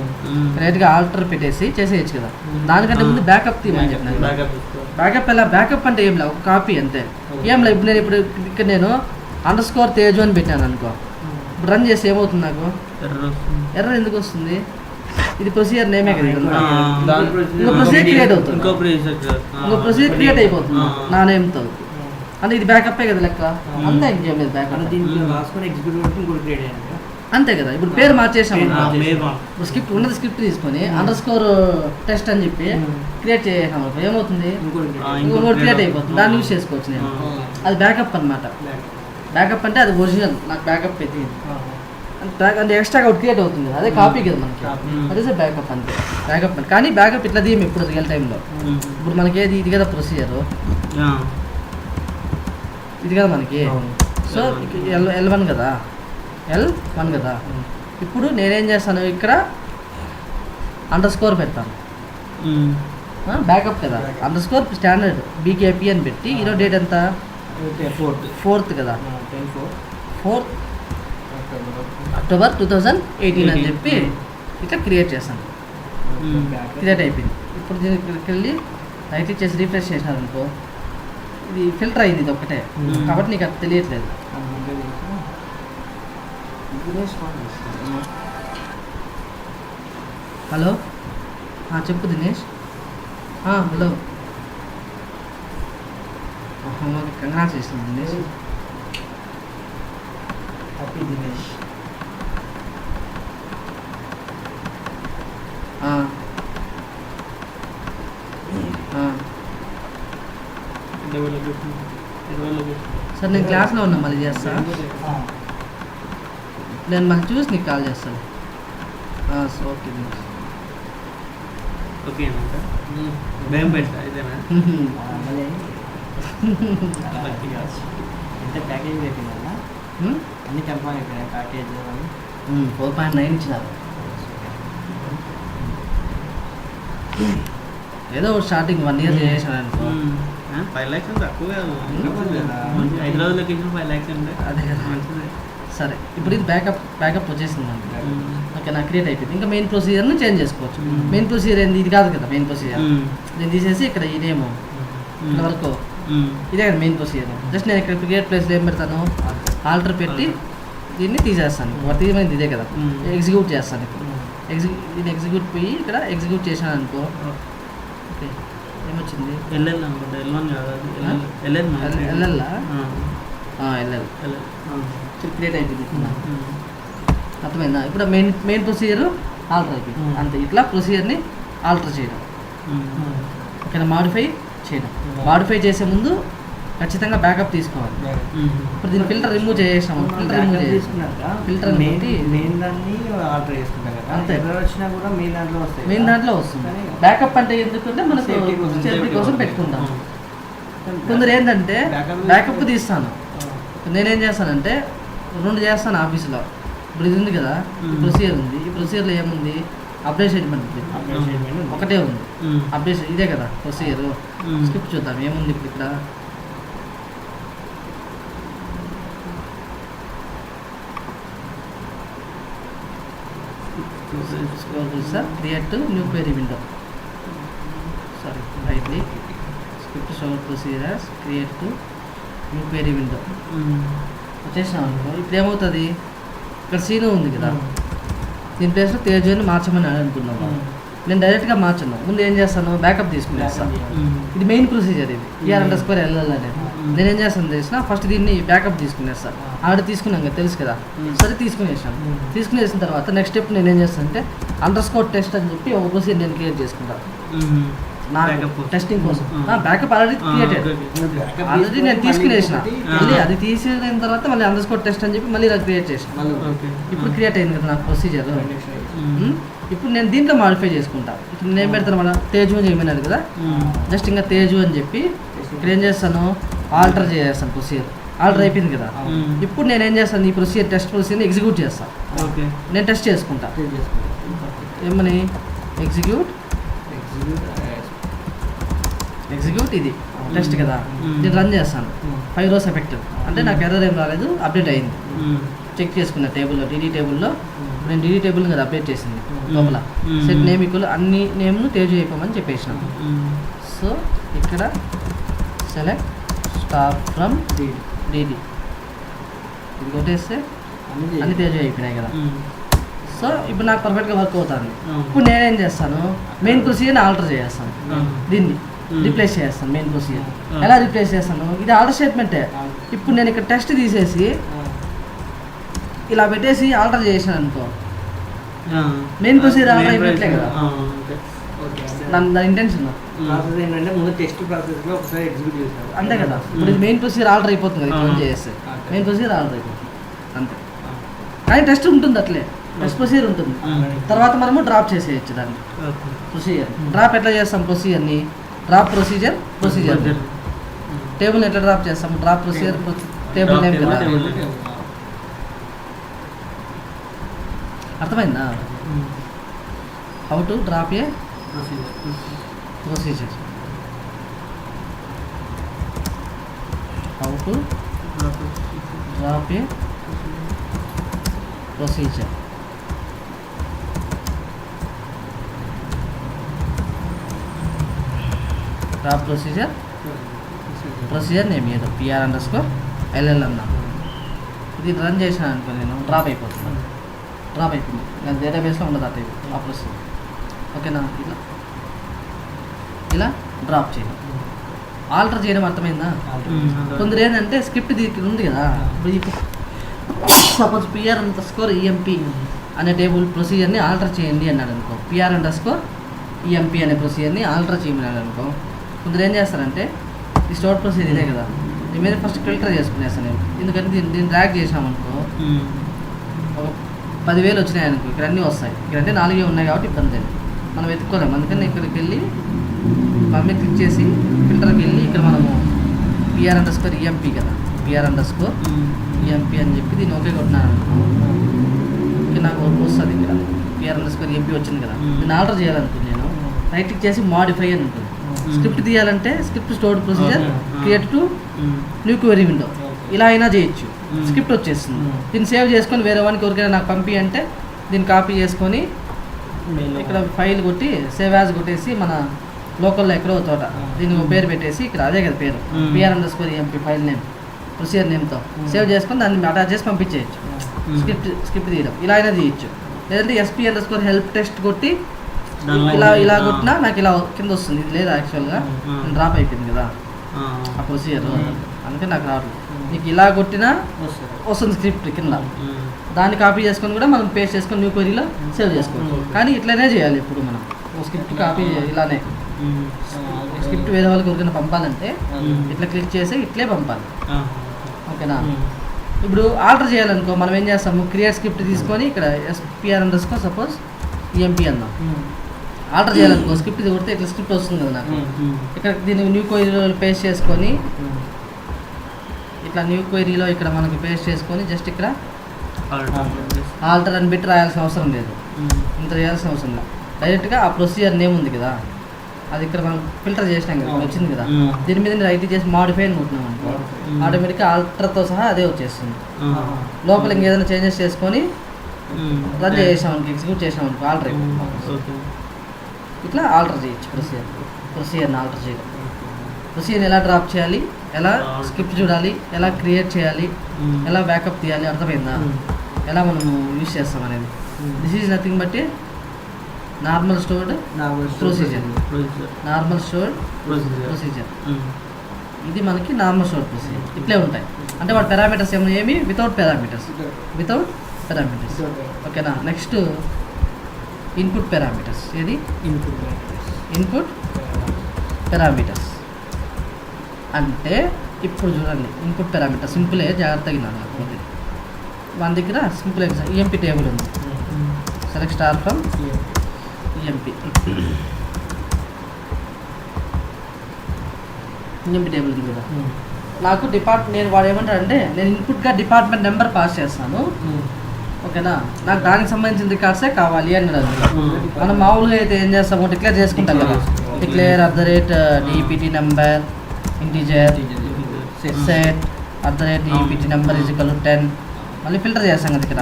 రైట్గా ఆల్టర్ పెట్టేసి చేసేయచ్చు కదా. దానికంటే ముందు బ్యాకప్ తీయమని చెప్పినాను. బ్యాకప్ ఎలా, బ్యాకప్ అంటే ఏం లేదు, ఒక కాపీ అంతే, ఏం లేదు. ఇప్పుడు నేను ఇక్కడ నేను _తేజు అని పెట్టాను అనుకో, ఇప్పుడు రన్ చేసి ఏమవుతుంది, నాకు ఎర్రర్ ఎందుకు వస్తుంది, ఇది ప్రొసీజర్ నేమే కదా ఇదంతా. దాని ఇంకో ప్రొసీజర్ క్రియేట్ అవుతుంది, ఇంకో ఇంకో ప్రొసీజర్ క్రియేట్ అయిపోతుంది నా నేమ్తో. అంటే ఇది బ్యాకప్ కదా లెక్క, అంతే ఇంకేం లేదు బ్యాకప్. దీనికి రాసుకొని ఎగ్జిక్యూటివ్ వరకు ఇంకోటి క్రియేట్ అయ్యాను అంతే కదా. ఇప్పుడు పేరు మార్చేసాం, మేమా ఇప్పుడు స్క్రిప్ట్ ఉన్నది స్క్రిప్ట్ తీసుకొని _ టెస్ట్ అని చెప్పి క్రియేట్ చేసాం అనుకో, ఏమవుతుంది ఇంకోటి క్రియేట్ అయిపోతుంది, దాన్ని యూజ్ చేసుకోవచ్చు నేను. అది బ్యాకప్ అన్నమాట. బ్యాకప్ అంటే అది ఒరిజినల్, నాకు బ్యాకప్ అయితే అంటే ఎక్స్ట్రాగా ఒకటి క్రియేట్ అవుతుంది కదా, అదే కాపీ కదా మనకి, అదే బ్యాకప్ అంతే. బ్యాకప్ అంటే కానీ బ్యాకప్ ఇట్లా తీయం ఇప్పుడు రియల్ టైంలో. ఇప్పుడు మనకి ఏది ఇది కదా ప్రొసీజర్, ఇది కదా మనకి. సో L1 కదా, L1 కదా. ఇప్పుడు నేనేం చేస్తాను, ఇక్కడ _ పెడతాను, బ్యాకప్ కదా. _ స్టాండర్డ్ BKP అని పెట్టి ఈరోజు డేట్ ఎంత 4th కదా, 4th అక్టోబర్ 2018 అని చెప్పి ఇట్లా క్రియేట్ చేస్తాను. క్రియేట్ అయిపోయింది. ఇప్పుడు దీనికి వెళ్ళి రైట్ ఇచ్చేసి రీఫ్రెష్ చేసినారు అనుకో, ఇది ఫిల్టర్ అయింది, ఇది ఒక్కటే కాబట్టి నీకు అది తెలియట్లేదు. హలో చెప్పు Dinesh. Hello, congratulation Dinesh. Happy Dinesh. Sir నేను క్లాస్లో ఉన్నా, మళ్ళీ చేస్తా. నేను మళ్ళీ చూసి నీకు కాల్ చేస్తాను. ఓకే దినేష్. ఓకే భయం పెట్టా ఇదేనా ఎంత ప్యాకేజ్ అయిపోయిందా, అన్ని కన్ఫర్మ్ అయిపోయినాయి ప్యాకేజ్ 4.9 ఇచ్చినారు. ఏదో స్టార్టింగ్ 1 year చేసాను అనుకో. 5 lakhs తక్కువ కాదు, హైదరాబాద్ లొకేషన్ 5 lakhs అంటే అదే కదా. సరే ఇప్పుడు ఇది బ్యాకప్ వచ్చేసింది మనకి. ఓకే, నాకు క్రియేట్ అయిపోయింది. ఇంకా మెయిన్ ప్రొసీజర్ని చేంజ్ చేసుకోవచ్చు. మెయిన్ ప్రొసీజర్ ఏంది, ఇది కాదు కదా మెయిన్ ప్రొసీజర్. నేను తీసేసి ఇక్కడ ఇదేమో ఇక్కడ వరకు ఇదే కదా మెయిన్ ప్రొసీజర్. జస్ట్ నేను ఇక్కడ క్రియేట్ ప్లేస్లో ఏం పెడతాను, ఆల్టర్ పెట్టి దీన్ని తీసేస్తాను. తీయమైంది ఇదే కదా, ఎగ్జిక్యూట్ చేస్తాను. ఇప్పుడు ఇది ఎగ్జిక్యూట్ పోయి ఇక్కడ ఎగ్జిక్యూట్ చేశాను అనుకో. ఓకే, ఏమొచ్చింది ఎల్ఎల్ అనుకుంటా, L1 కాదు ఎల్ఎల్ క్రియేట్ అయిపోయింది. అర్థమైందా? ఇప్పుడు మెయిన్ ప్రొసీజర్ ఆల్టర్ అయిపోయింది అంతే. ఇట్లా ప్రొసీజర్ని ఆల్టర్ చేయడం, ఓకేనా, మాడిఫై చేయడం. మాడిఫై చేసే ముందు ఖచ్చితంగా బ్యాకప్ తీసుకోవాలి. ఇప్పుడు దీన్ని ఫిల్టర్ రిమూవ్ చేసాము, ఫిల్టర్ మెయిన్ దాన్ని ఆల్టర్ చేసుకుంటాం కదా, అంతే. ఎర్రర్ వచ్చినా కూడా మెయిన్ దాంట్లో వస్తాయి. మెయిన్ దాంట్లో వస్తుంది. బ్యాకప్ అంటే ఎందుకంటే మనకు సేఫ్టీ కోసం పెట్టుకుంటాం. కొందరు ఏంటంటే బ్యాకప్ తీస్తాను, నేనేం చేస్తానంటే 2 చేస్తాను ఆఫీస్లో. ఇప్పుడు ఇది ఉంది కదా, ప్రొసీజర్ ఉంది. ఈ ప్రొసీజర్లో ఏముంది, అప్డేట్ స్టేట్మెంట్ ఉంది, ఒకటే ఉంది. అప్డేట్ ఇదే కదా ప్రొసీజర్. స్క్రిప్ట్ చూద్దాం ఏముంది ఇప్పుడు ఇక్కడ. Create new query window, sorry rightly script show procedure create new query window వచ్చేసినాం అనుకో. ఇప్పుడు ఏమవుతుంది, ఇక్కడ సీను ఉంది కదా, దీని ప్లేస్లో తేజుని మార్చమని అనుకున్నాను. నేను డైరెక్ట్గా మార్చను, ముందు ఏం చేస్తాను, బ్యాకప్ తీసుకునేస్తాను. ఇది మెయిన్ ప్రొసీజర్, ఇది ER_LL అనేది. నేను ఏం చేస్తాను తెలిసిన, ఫస్ట్ దీన్ని బ్యాకప్ తీసుకునేస్తాను. ఆడ తీసుకున్నాం కదా, తెలుసు కదా, సరే తీసుకునేసాను. తీసుకునేసిన తర్వాత నెక్స్ట్ స్టెప్ నేను ఏం చేస్తాను అంటే _ టెస్ట్ అని చెప్పి ఒక ప్రొసీజర్ నేను క్రియేట్ చేసుకుంటాను నా టెస్టింగ్ కోసం. బ్యాకప్ ఆల్రెడీ క్రియేటెడ్, ఆల్రెడీ నేను తీసుకునేసిన. మళ్ళీ అది తీసిన తర్వాత మళ్ళీ _ టెస్ట్ అని చెప్పి మళ్ళీ క్రియేట్ చేసిన. ఇప్పుడు క్రియేట్ అయింది కదా నాకు ప్రొసీజర్. ఇప్పుడు నేను దీంట్లో మాడిఫై చేసుకుంటా. ఇప్పుడు నేను పెడతాను మళ్ళీ తేజు అని చేయమన్నారు కదా, జస్ట్ ఇంకా తేజు అని చెప్పి ఇక్కడ ఏం చేస్తాను, ఆల్టర్ చేసేస్తాను. ప్రొసీజర్ ఆల్టర్ అయిపోయింది కదా. ఇప్పుడు నేను ఏం చేస్తాను, ఈ ప్రొసీజర్ టెస్ట్ ప్రొసీజర్ని ఎగ్జిక్యూట్ చేస్తాను. నేను టెస్ట్ చేసుకుంటా ఏమని, ఎగ్జిక్యూట్ ఇది టెస్ట్ కదా, నేను రన్ చేస్తాను. 5 rows ఎఫెక్టివ్ అంటే నాకు ఎర్రర్ ఏం రాలేదు, అప్డేట్ అయింది. చెక్ చేసుకున్న టేబుల్లో, DD టేబుల్లో. నేను DD టేబుల్ కదా అప్డేట్ చేసింది లోపల. సెట్ నేమ్ ఈక్వల్ అన్ని నేమ్ను తేజు అయిపోమని చెప్పేసినాం. సో ఇక్కడ సెలెక్ట్ స్టార్ ఫ్రమ్ DD ఇది కొట్టేస్తే అన్ని తేజు అయిపోయినాయి కదా. సో ఇప్పుడు నాకు పర్ఫెక్ట్గా వర్క్ అవుతుంది. అవును. ఇప్పుడు నేనేం చేస్తాను, మెయిన్ ప్రొసీజర్ని ఆల్టర్ చేస్తాను, దీన్ని రిప్లేస్ చేస్తాను. మెయిన్ ప్రొసీజర్ ఎలా రిప్లేస్ చేస్తాను, ఇది ఆల్టర్ స్టేట్మెంటే. ఇప్పుడు నేను ఇక్కడ టెస్ట్ తీసేసి ఇలా పెట్టేసి ఆల్టర్ చేసాను అనుకో, మెయిన్ ప్రొసీజర్ ఆల్టర్ అయిపోయినట్లే కదా. దాని ఇంటెన్షన్ ప్రాసెస్ ఏంటంటే ముందు టెస్ట్ ప్రాసెస్లో ఒకసారి ఎగ్జిక్యూట్ చేశారు అంతే కదా. ఇప్పుడు ఇది మెయిన్ ప్రొసీజర్ ఆల్టర్ అయిపోతుంది కదా, ఇప్పుడు చేస్తే మెయిన్ ప్రొసీజర్ ఆల్టర్ అయిపోతుంది అంతే. కానీ టెస్ట్ ఉంటుంది అట్లే, టెస్ట్ ప్రొసీజర్ ఉంటుంది. తర్వాత మనము డ్రాప్ చేసేయచ్చు దాన్ని. ప్రొసీజర్ డ్రాప్ ఎట్లా చేస్తాం, ప్రొసీజర్ని డ్రాప్ ప్రొసీజర్ టేబుల్ ఎట్లా డ్రాప్ చేస్తాం, డ్రాప్ ప్రొసీజర్ టేబుల్ నేమ్ కదా. అర్థమైందా? How to drop A procedure, how to drop A procedure. Drop procedure name ఏదో PR_LL అన్నాను. ఇది రన్ చేసాను అనుకో, నేను డ్రాప్ అయిపోతుంది. నేను డేటాబేస్లో ఉండదు ఆ టైప్ ఆ ప్రొసీజర్. ఓకేనా? ఇలా డ్రాప్ చేయడం, ఆల్టర్ చేయడం. అర్థమైందా? కొందరు ఏంటంటే స్క్రిప్ట్ ఉంది కదా, ఇప్పుడు సపోజ్ PR_EMP అనే టేబుల్ ప్రొసీజర్ని ఆల్టర్ చేయండి అన్నాడు అనుకో, PR_EMP అనే ప్రొసీజర్ని ఆల్టర్ చేయమన్నాడు అనుకో, కొందరు ఏం చేస్తారంటే ఈ స్టోర్ ప్రొసీజర్ ఇదే కదా, దీని మీద ఫస్ట్ ఫిల్టర్ చేసుకునేస్తాను నేను. ఎందుకంటే దీన్ని డ్రాగ్ చేసామనుకో ఒక 10,000 వచ్చినాయి అనుకో, ఇక్కడ అన్నీ వస్తాయి. ఇక్కడ అంటే 4 ఉన్నాయి కాబట్టి ఇబ్బంది లేదు, మనం వెతుక్కోలేము. అందుకని ఇక్కడికి వెళ్ళి మన మీద క్లిక్ చేసి ఫిల్టర్కి వెళ్ళి ఇక్కడ మనము PR_EMP కదా, PR_EMP అని చెప్పి దీన్ని ఓకే కొట్టినాను అనుకో, ఇక్కడ నాకు వస్తుంది. ఇక్కడ PR_EMP వచ్చింది కదా, దీన్ని ఆల్టర్ చేయాలనుకుంది నేను. రైట్ క్లిక్ చేసి మాడిఫై అని ఉంటుంది. స్క్రిప్ట్ తీయాలంటే script stored procedure create to new query window, ఇలా అయినా చేయొచ్చు. స్క్రిప్ట్ వచ్చేస్తుంది. దీన్ని సేవ్ చేసుకొని వేరే వానికి ఎవరికైనా నాకు పంపి అంటే దీన్ని కాపీ చేసుకొని ఇక్కడ ఫైల్ కొట్టి సేవ్ యాజ్ కొట్టేసి మన లోకల్లో ఎక్కడో చోట దీనికి ఒక పేరు పెట్టేసి ఇక్కడ అదే కదా పేరు PR_EMP ఫైల్ నేమ్ ప్రొసీజర్ నేమ్తో సేవ్ చేసుకొని దాన్ని అటాచ్ చేసి పంపించేయచ్చు. స్క్రిప్ట్ తీయడం ఇలా అయినా తీయచ్చు. లేదంటే SP_help టెస్ట్ కొట్టి ఇలా కొట్టినా నాకు ఇలా కింద వస్తుంది. ఇది లేదు యాక్చువల్గా డ్రాప్ అయిపోయింది కదా ఆ ప్రొసీజర్, అందుకే నాకు రావట్లేదు. నీకు ఇలా కొట్టినా వస్తుంది స్క్రిప్ట్ కింద, దాన్ని కాపీ చేసుకొని కూడా మనం పేస్ట్ చేసుకొని న్యూ క్వెరీలో సేవ్ చేసుకోవచ్చు. కానీ ఇట్లనే చేయాలి. ఇప్పుడు మనం స్క్రిప్ట్ కాపీ ఇలానే, స్క్రిప్ట్ వేరే వాళ్ళకి ఎవరికైనా పంపాలంటే ఇట్లా క్లిక్ చేసి ఇట్లే పంపాలి. ఓకేనా? ఇప్పుడు ఆల్టర్ చేయాలనుకో మనం ఏం చేస్తాము, క్రియేట్ స్క్రిప్ట్ తీసుకొని ఇక్కడ PR_EMP అన్నాం. ఆల్టర్ చేయాలనుకో స్క్రిప్ట్ ఇది కొడితే ఇట్లా స్క్రిప్ట్ వస్తుంది కదా నాకు. ఇక్కడ దీన్ని న్యూ క్వెరీలో పేస్ట్ చేసుకొని ఇట్లా న్యూ క్వెరీలో ఇక్కడ మనకి పేస్ట్ చేసుకొని జస్ట్ ఇక్కడ ఆల్టర్ అని పెట్టి రాయాల్సిన అవసరం లేదు, ఇంత చేయాల్సిన అవసరం లేదు. డైరెక్ట్గా ఆ ప్రొసీజర్ నేమ్ ఉంది కదా, అది ఇక్కడ మనం ఫిల్టర్ చేసినాం కదా, వచ్చింది కదా, దీని మీద రైట్ చేసి మాడిఫై అని కొట్టినాం అనుకో, ఆటోమేటిక్గా ఆల్టర్తో సహా అదే వచ్చేస్తుంది. లోపల ఇంకేదైనా చేంజెస్ చేసుకొని రన్ చేసాం అనుకో, ఎగ్జిక్యూట్ చేసాం అనుకో, ఆల్టర్ ఇట్లా ఆల్టర్ చేయొచ్చు. ప్రొసీజర్ని ఆల్టర్ చేయడం, ప్రొసీజర్ని ఎలా డ్రాప్ చేయాలి, ఎలా స్క్రిప్ట్ చూడాలి, ఎలా క్రియేట్ చేయాలి, ఎలా బ్యాకప్ తీయాలి, అర్థమైందా? ఎలా మనము యూజ్ చేస్తాం అనేది. This is nothing but normal stored procedure. ఇది మనకి నార్మల్ స్టోర్డ్ ప్రొసీజర్. ఇట్లే ఉంటాయి. అంటే వాటి పారామీటర్స్ ఏమి వితౌట్ పారామీటర్స్. ఓకేనా? Next input parameters. ఏది ఇన్పుట్ పారామీటర్స్ అంటే ఇప్పుడు చూడండి, ఇన్పుట్ పారామీటర్ సింపులే, జాగ్రత్తగా నాకు మన దగ్గర సింపుల్ EMP టేబుల్ ఉంది. Select star from EMP table ఉంది కదా. నాకు నేను వాడు ఏమంటాడంటే నేను ఇన్పుట్గా డిపార్ట్మెంట్ నెంబర్ పాస్ చేస్తాను. ఓకేనా? నాకు దానికి సంబంధించిన రికార్డ్సే కావాలి అన్నాడు. మనం మామూలుగా అయితే ఏం చేస్తాము, డిక్లేర్ చేసుకుంటాం కదా, declare @DEPT number integer set @DEPT number =10. మళ్ళీ ఫిల్టర్ చేస్తాం కదా ఇక్కడ,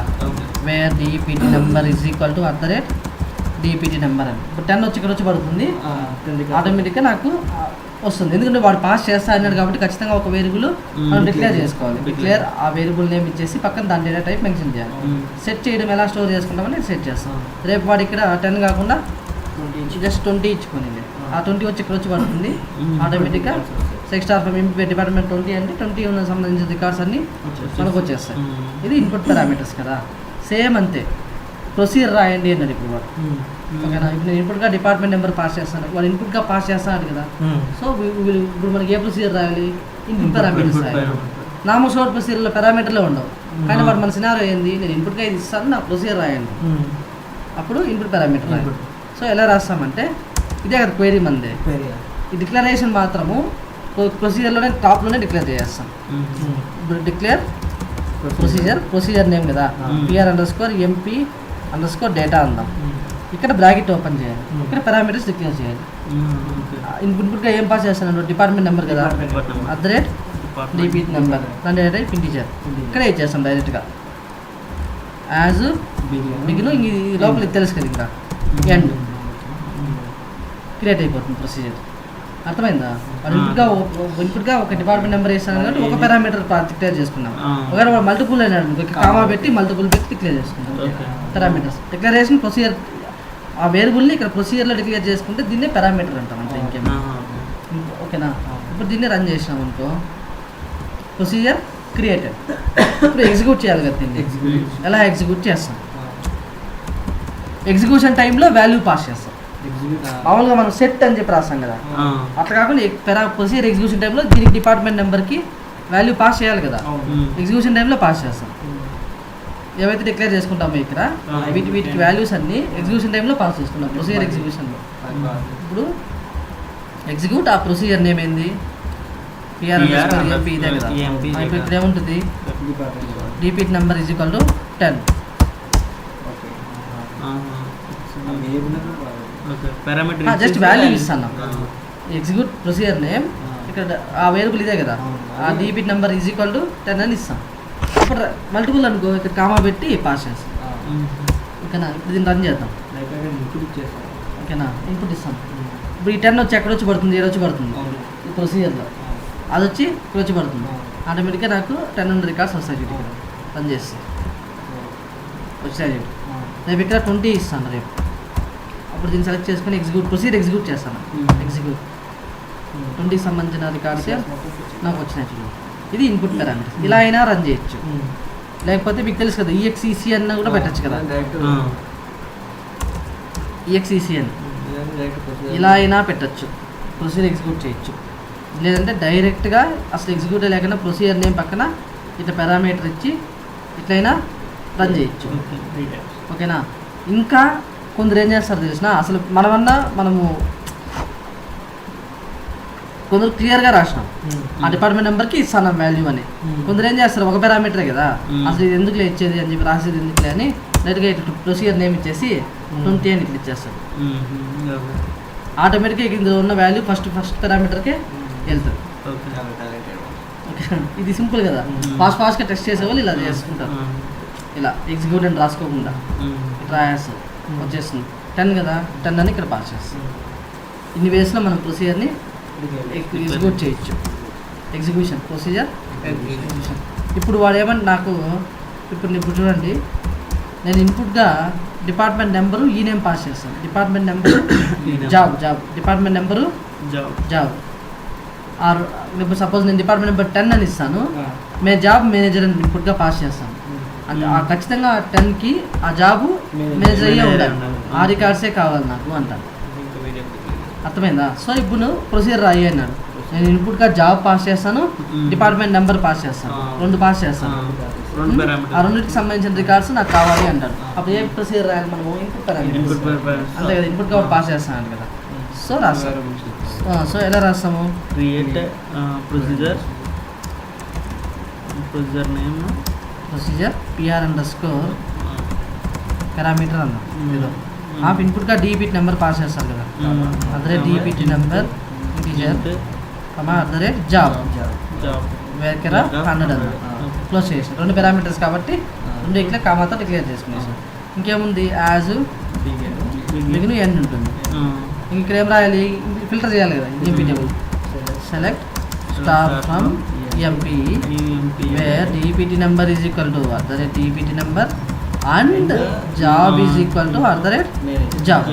where DEPT number =DEPT number అని. ఇప్పుడు 10 వచ్చి ఇక్కడ వచ్చి పడుతుంది. ఆటోమేటిక్గా నాకు వస్తుంది. ఎందుకంటే వాడు పాస్ చేస్తా అన్నాడు కాబట్టి ఖచ్చితంగా ఒక వేరియబుల్ మనం డిక్లేర్ చేసుకోవాలి. డిక్లేర్ ఆ వేరియబుల్ నేమ్ ఇచ్చేసి పక్కన దాని డేటా టైప్ మెన్షన్ చేయాలి. సెట్ చేయడం ఎలా స్టోర్ చేసుకుంటామని సెట్ చేస్తాం. రేపు వాడు ఇక్కడ 10 కాకుండా జస్ట్ 20 ఇచ్చుకొని ఆ 20 వచ్చి ఇక్కడ వచ్చి పడుతుంది ఆటోమేటిక్గా డిపార్ట్మెంట్ 20 అంటే 20 ఉన్న సంబంధించిన రికార్డ్స్ అన్నీ మనకు వచ్చేస్తాయి. ఇది ఇన్పుట్ పారామీటర్స్ కదా. సేమ్ అంతే ప్రొసీజర్ రాయండి అన్నాడు ఇప్పుడు వాడు. ఓకేనా, ఇప్పుడు నేను ఇన్పుట్గా డిపార్ట్మెంట్ నెంబర్ పాస్ చేస్తాను, వాడు ఇన్పుట్గా పాస్ చేస్తాడు కదా. సో ఇప్పుడు మనకి ఏ ప్రొసీజర్ రాయాలి, ఇన్పుట్ పారామీటర్స్ రాయాలి. నామో షోర్ ప్రొసీజర్లో పారామీటర్లే ఉండవు, కానీ వాడు మన సినారో ఏంది, నేను ఇన్పుట్గా ఇది ఇస్తాను, నా ప్రొసీజర్ రాయండి, అప్పుడు ఇన్పుట్ పారామీటర్ రాయాలి. సో ఎలా రాస్తామంటే ఇదే కదా క్వైరీ మందే. ఈ డిక్లరేషన్ మాత్రము ప్రొసీజర్లోనే టాప్లోనే డిక్లేర్ చేస్తాం. ఇప్పుడు డిక్లేర్ ప్రొసీజర్ నేమ్ కదా, PR_MP_ డేటా అందాం. ఇక్కడ బ్రాకెట్ ఓపెన్ చేయాలి, ఇక్కడ పారామీటర్స్ డిక్లేర్ చేయాలి. ఇన్పుట్గా ఏం పాస్ చేస్తాను, డిపార్ట్మెంట్ నెంబర్ కదా, @DP నెంబర్ దాని డేటా టైప్ ఇంటీజర్. ఇక్కడ ఇచ్చేస్తాం డైరెక్ట్గా యాజ్ బిగిన్. ఈ లోపల తెలుసు కదా, ఇక్కడ ఎండ్ క్రియేట్ అయిపోతుంది ప్రొసీజర్. అర్థమైందా? ఇన్పుట్గా ఒక డిపార్ట్మెంట్ నెంబర్ వేస్తాను కాబట్టి ఒక పారామీటర్ డిక్లేర్ చేసుకున్నాం. ఒకవేళ వాడు మల్టిపుల్ అయినాడు, కామా పెట్టి మల్టిపుల్ పెట్టి డిక్లేర్ చేసుకున్నాం పారామీటర్స్. డిక్లరేషన్ ప్రొసీజర్ ఆ వేరియబుల్ని ఇక్కడ ప్రొసీజర్లో డిక్లేర్ చేసుకుంటే దీన్నే పారామీటర్ అంటాం అంటే ఇంకేం. ఓకేనా, ఇప్పుడు దీన్ని రన్ చేసినాం అనుకో, ప్రొసీజర్ క్రియేటెడ్. ఇప్పుడు ఎగ్జిక్యూట్ చేయాలి కదా దీన్ని. ఎలా ఎగ్జిక్యూట్ చేస్తాం, ఎగ్జిక్యూషన్ టైంలో వాల్యూ పాస్ చేస్తాం. మామూలుగా మనం సెట్ అని చెప్పి రాస్తాం కదా, అట్లా కాకుండా ప్రొసీజర్ ఎగ్జిక్యూషన్ టైంలో దీనికి డిపార్ట్మెంట్ నెంబర్కి వాల్యూ పాస్ చేయాలి కదా, ఎగ్జిక్యూషన్ టైంలో పాస్ చేస్తాం. ఏవైతే డిక్లేర్ చేసుకుంటామో ఇక్కడ వీటికి వాల్యూస్ అన్ని ఎగ్జిక్యూషన్ టైంలో పాస్ చేసుకున్నాం ప్రొసీజర్ ఎగ్జిక్యూషన్లో. ఇప్పుడు ఎగ్జిక్యూట్ ఆ ప్రొసీజర్ నేమ్ ఏంది, PR_MP ఇదే కదా. ఇప్పుడు ఇక్కడ ఏముంటుంది, DP నెంబర్ =10. జస్ట్ వాల్యూ ఇస్తాను, ఎగ్జిక్యూట్ ప్రొసీజర్ నేమ్, ఇక్కడ ఆ వేరియబుల్ ఇదే కదా, ఆ DP నెంబర్ =10 అని ఇస్తాం. ఇప్పుడు మల్టిపుల్ అనుకో, ఇక్కడ కామా పెట్టి పాస్ చేస్తాం. ఓకేనా, ఇప్పుడు దీన్ని రన్ చేద్దాం. ఓకేనా, ఇన్పుట్ ఇస్తాం. ఇప్పుడు ఈ 10 వచ్చి ఎక్కడ వచ్చి పడుతుంది, 0 వచ్చి పడుతుంది ఈ ప్రొసీజర్లో, అది వచ్చి ఇక్కడ వచ్చి పడుతుంది. ఆటోమేటిక్గా నాకు 10 ఉన్న రికార్డ్స్ వస్తాయి ఇక్కడ రన్ చేస్తే వచ్చాయి. రేపు ఇక్కడ 20 ఇస్తాను రేపు. అప్పుడు దీన్ని సెలెక్ట్ చేసుకొని ప్రొసీజర్ ఎగ్జిక్యూట్ చేస్తాను. ఎగ్జిక్యూట్ 20కి సంబంధించిన రికార్డ్స్ నాకు వచ్చినాయి. ఇది ఇన్పుట్ పారామీటర్స్. ఇలా అయినా రన్ చేయొచ్చు, లేకపోతే మీకు తెలుసు కదా EXEC అన్న కూడా పెట్టచ్చు కదా, EXEC అని ఇలా అయినా పెట్టచ్చు, ప్రొసీజర్ ఎగ్జిక్యూట్ చేయొచ్చు. లేదంటే డైరెక్ట్గా అసలు ఎగ్జిక్యూట్ లేకుండా ప్రొసీజర్ నేమ్ పక్కన ఇట్లా పారామీటర్ ఇచ్చి ఇట్లయినా రన్ చేయొచ్చు. ఓకేనా, ఇంకా కొందరు ఏం చేస్తారు తెలిసిన, అసలు మనము కొందరు క్లియర్గా రాసినాం ఆ డిపార్ట్మెంట్ నెంబర్కి ఇస్తాను వాల్యూ అని. కొందరు ఏం చేస్తారు, ఒక పారామీటరే కదా, అసలు ఇది ఎందుకులే ఇచ్చేది అని చెప్పి రాసేది ఎందుకులే అని డైరెక్ట్గా ఇట్లా ప్రొసీజర్ నేమ్ ఇచ్చేసి 20 అని ఇట్లా ఇచ్చేస్తారు. ఆటోమేటిక్గా ఇందులో ఉన్న వాల్యూ ఫస్ట్ పారామీటర్కే వెళ్తుంది. ఇది సింపుల్ కదా, ఫాస్ట్గా టెస్ట్ చేసేవాళ్ళు ఇలా చేసుకుంటారు. ఇలా ఎగ్జిక్యూట్ అని రాసుకోకుండా ఇట్లా రాస్తారు, వచ్చేస్తుంది 10 కదా, 10 అని ఇక్కడ పాస్ చేస్తుంది. ఇన్ని వేస్లో మనం ప్రొసీజర్ని ఎగ్జిక్యూట్ చేయొచ్చు. Execution procedure execution. ఇప్పుడు వాడు ఏమంటే నాకు ఇప్పుడు చూడండి, నేను ఇన్పుట్గా డిపార్ట్మెంట్ నెంబరు ఈ నేమ్ పాస్ చేస్తాను. Department number job department number job or ఇప్పుడు సపోజ్ నేను డిపార్ట్మెంట్ నెంబర్ 10 అని ఇస్తాను, మేము జాబ్ మేనేజర్ అని ఇన్పుట్గా పాస్ చేస్తాను. అంటే ఖచ్చితంగా 10కి ఆ జాబు మేనేజర్ అయ్యే ఉండాలి, ఆ రికార్డ్సే కావాలి నాకు అంటాను. అర్థమైందా? సో ఇప్పుడు నువ్వు ప్రొసీజర్ రాయి అన్నాడు, నేను ఇన్పుట్గా జాబ్ పాస్ చేస్తాను, డిపార్ట్మెంట్ నెంబర్ పాస్ చేస్తాను, 2 పాస్ చేస్తాను. ఆ రెండింటికి సంబంధించిన రికార్డ్స్ నాకు కావాలి అంటాడు. అప్పుడు ఏ ప్రొసీజర్ రాయాలి మనము, ఇన్పుట్ పారామీటర్స్ అంతే కదా, ఇన్పుట్గా పాస్ చేస్తాను కదా. సో రాస్తాను. సో ఎలా రాస్తాము, create procedure name PR_ parameter అన్నాం. ఏదో ఇన్పుట్గా DP నెంబర్ పాస్ చేస్తారు కదా, DP నెంబర్ ఇంటీజర్ @జాబ్ వేకెరా 100 అన్న క్లోజ్ చేసి 2 పారామీటర్స్ కాబట్టి 2 ఇట్లా కామాతో డిక్లేర్ చేసుకునేసాం. ఇంకేముంది, యాజ్ బిగిన్ ఎండ్ ఉంటుంది. ఇక్కడ ఏం రాయాలి, ఫిల్టర్ చేయాలి కదా, ఇంపీటబుల్ select star from employee where DPT number is equal to DPT number and job is equal to job.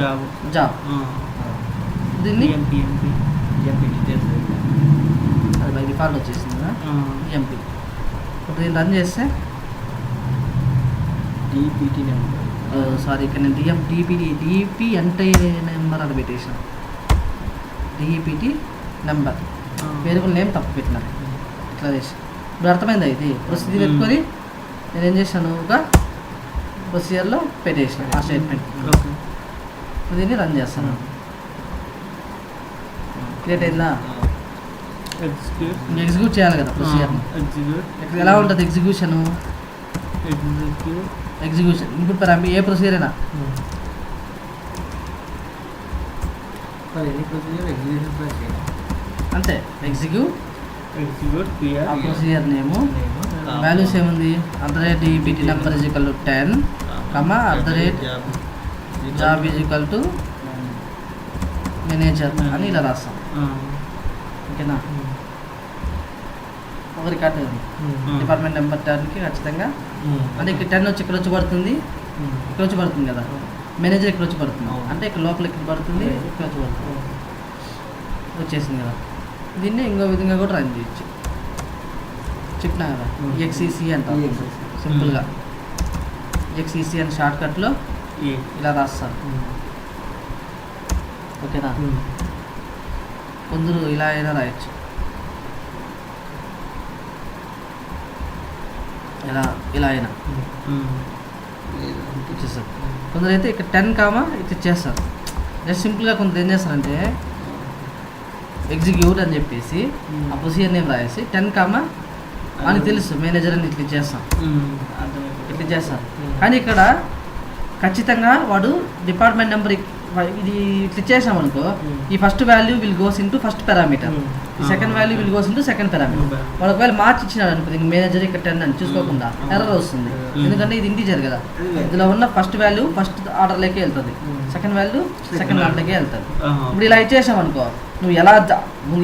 దీన్ని ఎంపీ డీటెయిల్స్ అది బై డిఫాల్ట్ వచ్చేసింది కదా ఎంపీ. ఇప్పుడు దీన్ని రన్ చేస్తే డిపిటి నెంబర్ సారీ ఇక్కడ నేను డిపి అంటే నెంబర్ అని పెట్టేసిన. డిపిటి నెంబర్ వేరియబుల్ నేమ్ తప్పు పెట్టిన ఇట్లా చేసి. ఇప్పుడు అర్థమైందా ఇది ప్రొసీజర్ పెట్టుకొని నేను ఏం చేశాను ఒక ప్రొసీజర్లో పెట్టేసిన ఆ స్టేట్మెంట్. దీన్ని రన్ చేస్తాను. క్రియేట్ అయిందా? ఎగ్జిక్యూట్ చేయాలి కదా ప్రొసీజర్ని. ఇక్కడ ఎలా ఉంటుంది ఎగ్జిక్యూషన్? ఇన్పుట్ పరామి ఏ ప్రొసీజర్ అయినా ఎనీ ప్రొసీజర్ ఎగ్జిక్యూషన్ ప్రెస్ చేయాలి అంతే. ఎగ్జిక్యూట్ ఆ ప్రొసీజర్ నేము వాల్యూస్ ఏముంది @DPT number is equal to 10 job is equal to manager అని ఇలా రాస్తాం. ఓకేనా? ఒక రికార్డ్ డిపార్ట్మెంట్ నెంబర్ 10కి ఖచ్చితంగా అంటే ఇక్కడ 10 వచ్చి ఇక్కడ వచ్చి పడుతుంది, ఇక్కడ వచ్చి పడుతుంది కదా. మేనేజర్ ఇక్కడ వచ్చి పడుతుంది అంటే ఇక్కడ లోపల ఇక్కడ పడుతుంది, ఇక్కడ వచ్చి పడుతుంది. వచ్చేసింది కదా. దీన్ని ఇంకో విధంగా కూడా రన్ చేయొచ్చు. చెప్పినా కదా ఎక్సీసీ అంటాం సింపుల్గా. ఎక్సీసీ అని షార్ట్ కట్లో ఇలా రాస్తారు. ఓకేనా? కొందరు ఇలా అయినా రాయొచ్చు. ఇలా అయినా ఇచ్చేస్తారు. కొందరు అయితే ఇక్కడ 10 ఇట్లా ఇచ్చేస్తారు. జస్ట్ సింపుల్గా కొందరు ఏం చేస్తారంటే ఎగ్జిక్యూట్ అని చెప్పేసి ఆ ప్రొసీజర్ నేమ్ రాయేసి 10 అని తెలుసు మేనేజర్ అని ఇట్లా ఇచ్చేస్తాం. ఇట్లా ఇచ్చేస్తారు. కానీ ఇక్కడ ఖచ్చితంగా వాడు డిపార్ట్మెంట్ నెంబర్ ఇది ఇట్లా ఇచ్చేసామనుకో ఈ first value will goes into first parameter, ఈ second value will goes into second parameter. వాడు ఒకవేళ మార్చి ఇచ్చినాడు అనుకో మేనేజర్ ఇక్కడ 10 అని చూసుకోకుండా ఎర్రర్ వస్తుంది. ఎందుకంటే ఇది ఇంటీజర్ కదా. ఇందులో ఉన్న ఫస్ట్ వాల్యూ ఫస్ట్ ఆర్డర్లోకి వెళ్తుంది, సెకండ్ వాల్యూ సెకండ్ ఆర్డర్లోకి వెళ్తుంది. ఇప్పుడు ఇలా ఇచ్చేసామనుకో నువ్వు ఎలా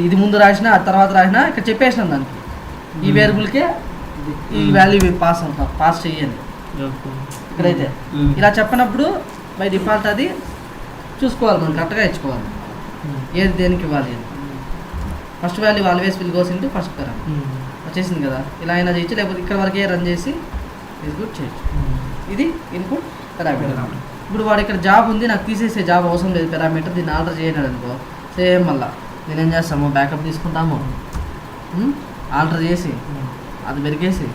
ఇది ముందు రాసినా తర్వాత రాసినా ఇక్కడ చెప్పేసినాం దానికి ఈ వేరియబుల్కే ఈ వాల్యూ పాస్ చెయ్యండి. ఇక్కడైతే ఇలా చెప్పినప్పుడు బై డిఫాల్ట్ అది చూసుకోవాలి, మనం కరెక్ట్గా ఇచ్చుకోవాలి ఏది దేనికి ఇవ్వాలి అని. First value always will goes into first parameter. వచ్చేసింది కదా. ఇలా అయినా చేయొచ్చు, లేకపోతే ఇక్కడ వరకే రన్ చేసి ఎగ్జిక్యూట్ చేయొచ్చు. ఇది ఇన్పుట్ పారామీటర్. ఇప్పుడు వాడు ఇక్కడ జాబ్ ఉంది నాకు తీసేసే జాబ్ అవసరం లేదు పారామీటర్, దీన్ని ఆర్డర్ చేయనాడు అనుకో సేమ్ మళ్ళీ నేను ఏం చేస్తాము బ్యాకప్ తీసుకుంటాము, ఆల్టర్ చేసి అది పెరిగేసి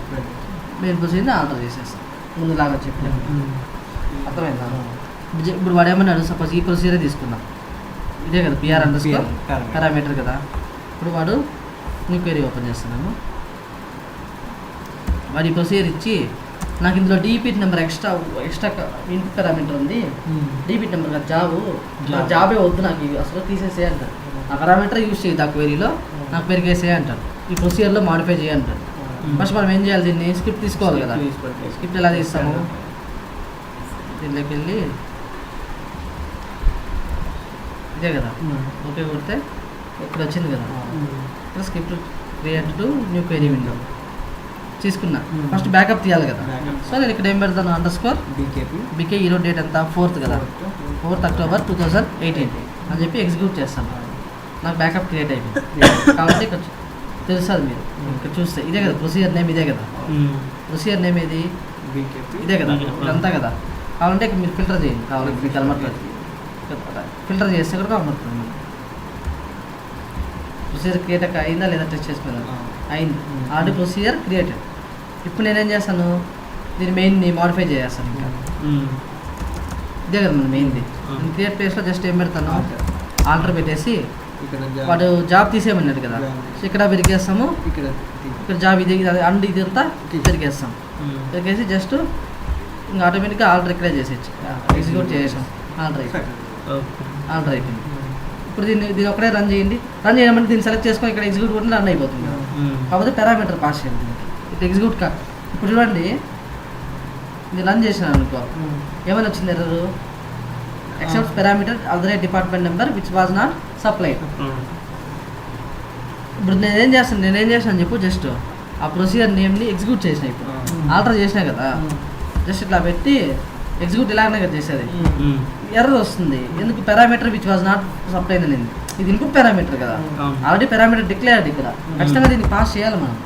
మెయిన్ ప్రొసీజర్ని ఆల్టర్ చేసేస్తాం ముందులాగా చెప్పాను. అర్థమైందా? ఇప్పుడు వాడు ఏమన్నాడు సపోజ్ ఈ ప్రొసీజరే తీసుకున్నాం, ఇదే కదా PR_ పారామీటర్ కదా. ఇప్పుడు వాడు న్యూ క్వెరీ ఓపెన్ చేస్తున్నాము. వాడు ఈ ప్రొసీజర్ ఇచ్చి నాకు ఇందులో DPT number extra input parameter ఉంది, DPT నెంబర్ కదా జాబే వద్దు నాకు అసలు తీసేసే అంటారు. ఆ పారామీటర్ యూజ్ చేయదు ఆ క్వెరీలో, నాకు పెరిగేసే అంటారు. ఈ ప్రొసీజర్లో మాడిఫై చేయంటారు. ఫస్ట్ మనం ఏం చేయాలి, దీన్ని స్క్రిప్ట్ తీసుకోవాలి కదా. స్క్రిప్ట్ ఎలా తీస్తాము, దీనిలోకి వెళ్ళి ఇదే కదా ఓకే కొడితే ఇక్కడ వచ్చింది కదా. ఇక్కడ script create to new query window తీసుకున్నా. ఫస్ట్ బ్యాకప్ తీయాలి కదా. సో నేను ఇక్కడ ఏం పెడతాను BK ఈరోజు డేట్ ఎంత 4th కదా, 4th October 2018 అని చెప్పి ఎగ్జిక్యూట్ చేస్తాను. నాకు బ్యాకప్ క్రియేట్ అయిపోయింది. కాబట్టి ఇక్కడ తెలుస్తుంది మీరు ఇక్కడ చూస్తే ఇదే కదా ప్రొసీజర్ నేమ్, ఇదే కదా ప్రొసీజర్ నేమ్ ఏది ఇదే కదా ఇదంతా కదా. కావాలంటే ఇక్కడ మీరు ఫిల్టర్ చేయండి, కావాలంటే మీకు కనబడుతుంది. ఫిల్టర్ చేస్తే కూడా కనబడుతుంది. ప్రొసీజర్ క్రియేట్ అయిందా లేదా టెస్ట్ చేసుకున్నాను, అయింది ఆల్రెడీ ప్రొసీజర్ క్రియేటెడ్. ఇప్పుడు నేనేం చేస్తాను, దీని మెయిన్ని మాడిఫై చేస్తాను. ఇంకా ఇదే కదా మన మెయిన్ది. నేను క్రియేట్ ప్లేస్లో జస్ట్ ఏం పెడతాను ఆల్టర్ పెట్టేసి వాడు జాబ్ తీసేయమన్నాడు కదా, ఇక్కడ పెరిగేస్తాము. ఇక్కడ జాబ్ ఇది అండ్ ఇది అంతా పెరిగేస్తాం. పెరిగేసి జస్ట్ ఇంకా ఆటోమేటిక్గా ఆల్టర్ ఇక్కడే చేసేయచ్చు. ఎగ్జిక్యూట్ చేసాం, ఆల్టర్ అయిపోయింది. ఇప్పుడు దీన్ని ఒకటే రన్ చేయండి. రన్ చేయమంటే దీన్ని సెలెక్ట్ చేసుకొని ఇక్కడ ఎగ్జిక్యూట్ కూడా రన్ అయిపోతుంది. కాకపోతే పారామీటర్ పాస్ చేయండి ఇట్లా ఎగ్జిక్యూట్ ఇప్పుడు చూడండి ఇది రన్ చేసినాను అనుకో ఏమైనా వచ్చింది error, except parameter @ department number which was not supplied. ఇప్పుడు నేనేం చేశాను చెప్పు, జస్ట్ ఆ ప్రొసీజర్ నేమ్ని ఎగ్జిక్యూట్ చేసిన, ఇప్పుడు ఆల్టర్ చేసినా కదా, జస్ట్ ఇట్లా పెట్టి ఎగ్జిక్యూట్ ఇలాగనే కదా చేసేది. ఎర్రర్ వస్తుంది, ఎందుకు parameter which was not supplied అనేది. ఇది ఇన్పుట్ పారామీటర్ కదా, ఆల్రెడీ పారామీటర్ డిక్లేర్డ్ ఇక్కడ, ఖచ్చితంగా దీన్ని పాస్ చేయాలి మనం.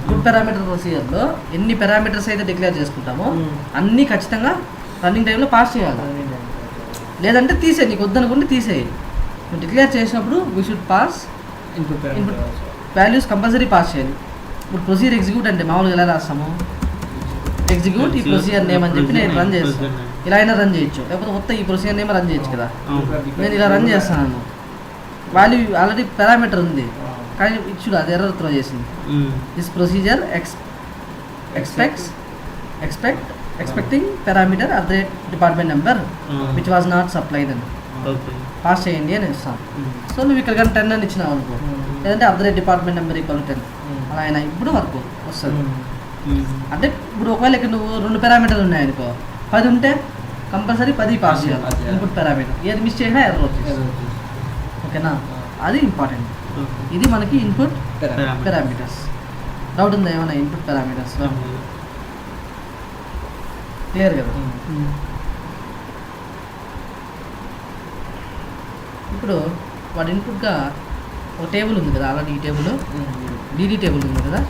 ఇన్పుట్ పారామీటర్ ప్రొసీజర్లో ఎన్ని పారామీటర్స్ అయితే డిక్లేర్ చేసుకుంటామో అన్నీ ఖచ్చితంగా రన్నింగ్ టైంలో పాస్ చేయాలి. లేదంటే తీసేయి, నీకు వద్దనుకుంటే తీసేయి. నువ్వు డిక్లేర్ చేసినప్పుడు we should pass input values compulsory pass చేయాలి. ఇప్పుడు ప్రొసీజర్ ఎగ్జిక్యూట్ అంటే మామూలుగా ఎలా రాస్తాము, ఎగ్జిక్యూట్ ఈ ప్రొసీజర్ నేమ్ అని చెప్పి నేను రన్ చేస్తాను. ఇలా అయినా రన్ చేయొచ్చు, లేకపోతే మొత్తం ఈ ప్రొసీజర్ నేమ్ రన్ చేయొచ్చు కదా. నేను ఇలా రన్ చేస్తాను, వాల్యూ ఆల్రెడీ పారామీటర్ ఉంది కానీ ఇచ్చుడు అది ఎర్రర్ త్రో చేసింది. This procedure expecting parameter at the department number which was not supplied అని పాస్ చేయండి అని ఇస్తాను. సో నువ్వు ఇక్కడ కానీ 10 అని ఇచ్చినావు అనుకో, లేదంటే at the rate department number equal 10 అలా అయినా ఇప్పుడు వర్క్ వస్తుంది. అంటే ఇప్పుడు ఒకవేళ ఇక్కడ నువ్వు 2 పారామీటర్లు ఉన్నాయనుకో, 10 ఉంటే కంపల్సరీ 10 పాస్ చేయాలి ఇన్పుట్ పారామీటర్. ఏది మిస్ చేసినా ఎర్రర్ వచ్చేసి, ఓకేనా, అది ఇంపార్టెంట్. ఇది మనకి ఇన్పుట్ పారామీటర్స్. డౌట్ ఉందా ఏమైనా ఇన్పుట్ పారామీటర్స్లో? క్లియర్ కదా. ఇప్పుడు వాడి ఇన్పుట్గా ఒక టేబుల్ ఉంది కదా, ఆల్రెడీ ఈ టేబుల్ డీడీ టేబుల్ ఉంది కదా,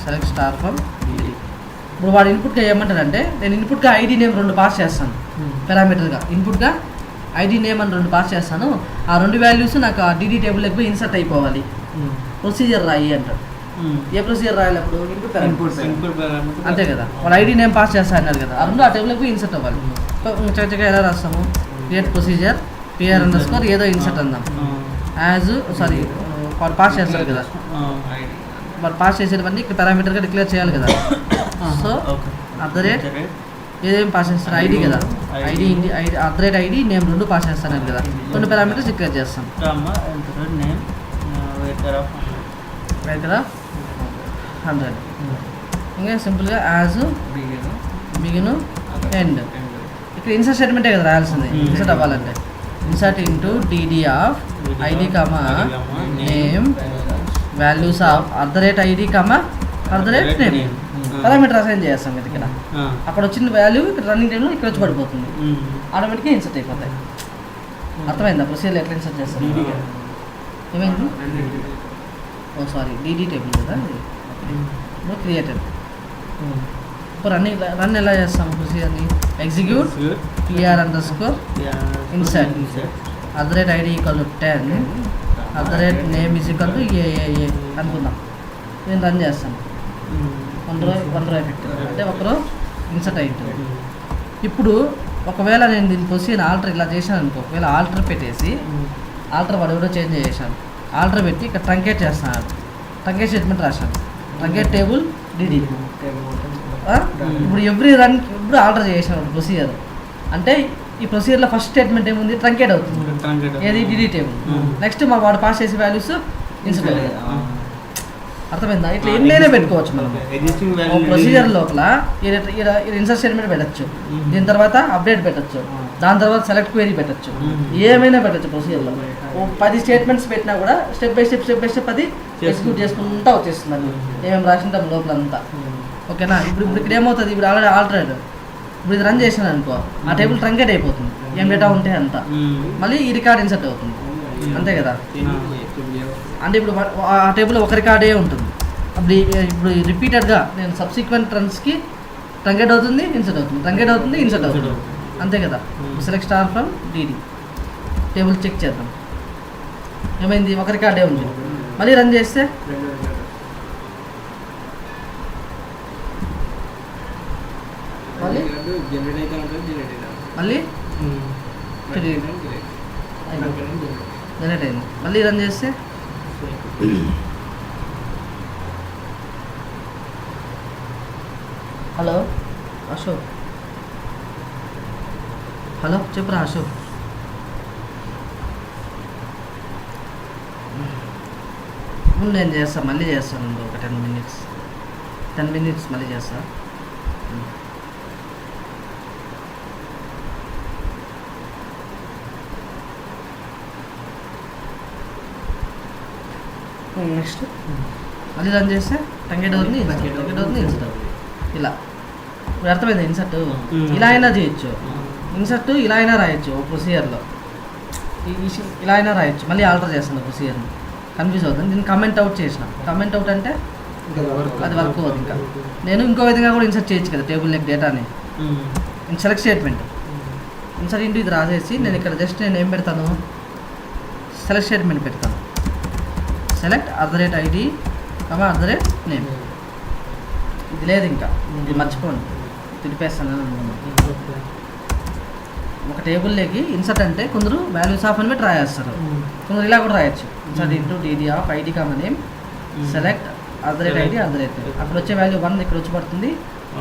సెలెక్ట్ స్టార్ ఫ్రమ్ డీడీ. ఇప్పుడు వాడు ఇన్పుట్గా ఏమంటాడంటే, నేను ఇన్పుట్గా ఐడి నేమ్ 2 పాస్ చేస్తాను పారామీటర్గా, ఇన్పుట్గా ఐడి నేమ్ అని 2 పాస్ చేస్తాను. ఆ 2 వాల్యూస్ నాకు ఆ డీడీ టేబుల్లోకి పోయి ఇన్సర్ట్ అయిపోవాలి. ప్రొసీజర్ రాయి అంటాడు. ఏ ప్రొసీజర్ రాయాలి అప్పుడు? ఇన్పుట్ అంతే కదా. వాడు ఐడి నేమ్ పాస్ చేస్తా అన్నారు కదా, ఆ 2 ఆ టేబుల్లోకి పోయి ఇన్సర్ట్ అవ్వాలి. చక్కగా ఎలా రాస్తాము, క్రియేట్ ప్రొసీజర్ PR_ ఏదో ఇన్సర్ట్ అందాం, యాజ్ సారీ వాడు పాస్ చేస్తారు కదా, వాడు పాస్ చేసేటవన్నీ ఇక్కడ పారామీటర్గా డిక్లేర్ చేయాలి కదా. సో @ ఏదేం పాస్ చేస్తారు, ఐడి కదా, ఐడి @ ఐడి నేమ్ 2 పాస్ చేస్తాను కదా, 2 పారామీటర్స్ డిక్లేర్ చేస్తాం. వేకరా 100 ఇంకా సింపుల్గా యాజ్ బిగిన్ ఎండ్. ఇక్కడ ఇన్సర్ట్ స్టేట్మెంటే కదా రాయాల్సింది. ఇన్సర్ట్ అవ్వాలంటే insert into DD of ID, name, values of @ ID, name. Parameter assign చేస్తాం కదా ఇక్కడ. అక్కడ వచ్చిన వాల్యూ ఇక్కడ రన్నింగ్ టైంలో ఇక్కడ వచ్చి పడిపోతుంది, ఆటోమేటిక్గా ఇన్సర్ట్ అయిపోతాయి. అర్థమైందా ప్రొసీజర్ ఎట్లా ఇన్సర్ట్ చేస్తాం? ఏమైంది? ఓ సారీ, DD టేబుల్ కదా క్రియేటెడ్. ఇప్పుడు రన్ ఎలా చేస్తాం ప్రొసీజర్ని? Execute PR_ insert @ ID = 10 @ name AAA అనుకుందాం. నేను రన్ చేస్తాను. 1 రో ఎఫెక్ట్ అంటే 1 రో ఇన్సర్ట్ అయింటుంది. ఇప్పుడు ఒకవేళ నేను దీని ప్రొసీజర్ ఆల్టర్ ఇలా చేశాను అనుకో, ఒకవేళ ఆల్టర్ పెట్టేసి వాడు ఎవడో చేంజ్ చేశాను, ఆల్టర్ పెట్టి ఇక్కడ ట్రంకేట్ చేస్తాను, ట్రంకేట్ స్టేట్మెంట్ రాశాను, ట్రంకేట్ టేబుల్ DD. ఇప్పుడు ఇప్పుడు ఆల్టర్ చేసాను ప్రొసీజర్ అంటే ఈ ప్రొసీజర్లో ఫస్ట్ స్టేట్మెంట్ ఏముంది, ట్రంకేట్ అవుతుంది, ఏది DD టేబుల్. నెక్స్ట్ వాడు పాస్ చేసే వాల్యూస్ ఇన్సర్ట్ అవుతుంది. అర్థమైందా? ఇట్లా ఎన్నైనా పెట్టుకోవచ్చు మనం ప్రొసీజర్ లోపల. ఇన్సర్ట్ స్టేట్మెంట్ పెట్టచ్చు, దీని తర్వాత అప్డేట్ పెట్టచ్చు, దాని తర్వాత సెలెక్ట్ క్వెరీ పెట్టచ్చు, ఏమైనా పెట్టచ్చు ప్రొసీజర్లో. 10 స్టేట్మెంట్స్ పెట్టినా కూడా స్టెప్ బై స్టెప్ అది ఎగ్జిక్యూట్ చేసుకుంటూ వచ్చేస్తుంది. అది ఏమేమి రాసింటాం లోపల అంతా, ఓకేనా. ఇప్పుడు ఇక్కడ ఏమవుతుంది, ఇప్పుడు ఆల్రెడీ ఆల్టరేట్, ఇప్పుడు ఇది రన్ చేసినాను అనుకో, ఆ టేబుల్ ట్రంకేట్ అయిపోతుంది, ఏం డేటా ఉంటే అంతా, మళ్ళీ ఈ రికార్డ్ ఇన్సర్ట్ అవుతుంది, అంతే కదా. అంటే ఇప్పుడు ఆ టేబుల్లో ఒక రికార్డే ఉంటుంది. ఇప్పుడు రిపీటెడ్గా నేను సబ్సిక్వెంట్ రన్స్కి ట్రంకేట్ అవుతుంది, ఇన్సర్ట్ అవుతుంది, ట్రంకేట్ అవుతుంది, ఇన్సర్ట్ అవుతుంది, అంతే కదా. Select star from DD table check చేద్దాం, ఏమైంది, ఒక రికార్డే ఉంది. మళ్ళీ రన్ చేస్తే మళ్ళీ జనరేట్ అయింది. మళ్ళీ రన్ చేస్తే హలో అశోక్, హలో చెప్పురా అశోక్. ముందు నేను చేస్తాను, మళ్ళీ చేస్తాను, ఒక 10 మినిట్స్ మళ్ళీ చేస్తా. నెక్స్ట్ మళ్ళీ రన్ చేస్తే ట్రంకేట్ అవుతుంది ట్రంకేట్ అవుతుంది ఇన్సర్ట్ అవుతుంది ఇలా. ఇప్పుడు అర్థమైంది ఇన్సర్ట్ ఇలా అయినా చేయొచ్చు, ఇన్సర్ట్ ఇలా అయినా రాయొచ్చు ప్రొసీజర్లో, ఇలా అయినా రాయొచ్చు. మళ్ళీ ఆల్టర్ చేస్తాను ప్రొసీజర్ని, కన్ఫ్యూజ్ అవుతుంది. నేను కమెంట్ అవుట్ చేసిన, కమెంట్ అవుట్ అంటే అది వర్క్ అవుతుంది. ఇంకా నేను ఇంకో విధంగా కూడా ఇన్సర్ట్ చేయొచ్చు కదా టేబుల్ లెక్ డేటాని. సెలెక్ట్ స్టేట్మెంట్ ఇన్సర్ట్ ఇంటూ ఇది రాసేసి నేను ఇక్కడ జస్ట్ నేను ఏం పెడతాను, సెలెక్ట్ స్టేట్మెంట్ పెడతాను. Select @ID, @name. ఇది లేదు ఇంకా, ఇది మర్చిపోండి, తిరిపేస్తాను. ఒక టేబుల్లోకి ఇన్సర్ట్ అంటే కొందరు వాల్యూస్ ఆఫ్ అని రాయేస్తారు, కొందరు ఇలా కూడా రాయొచ్చు. Insert into DD of ID, name, select @ID, అక్కడ వచ్చే వాల్యూ 1 ఇక్కడ వచ్చి పడుతుంది,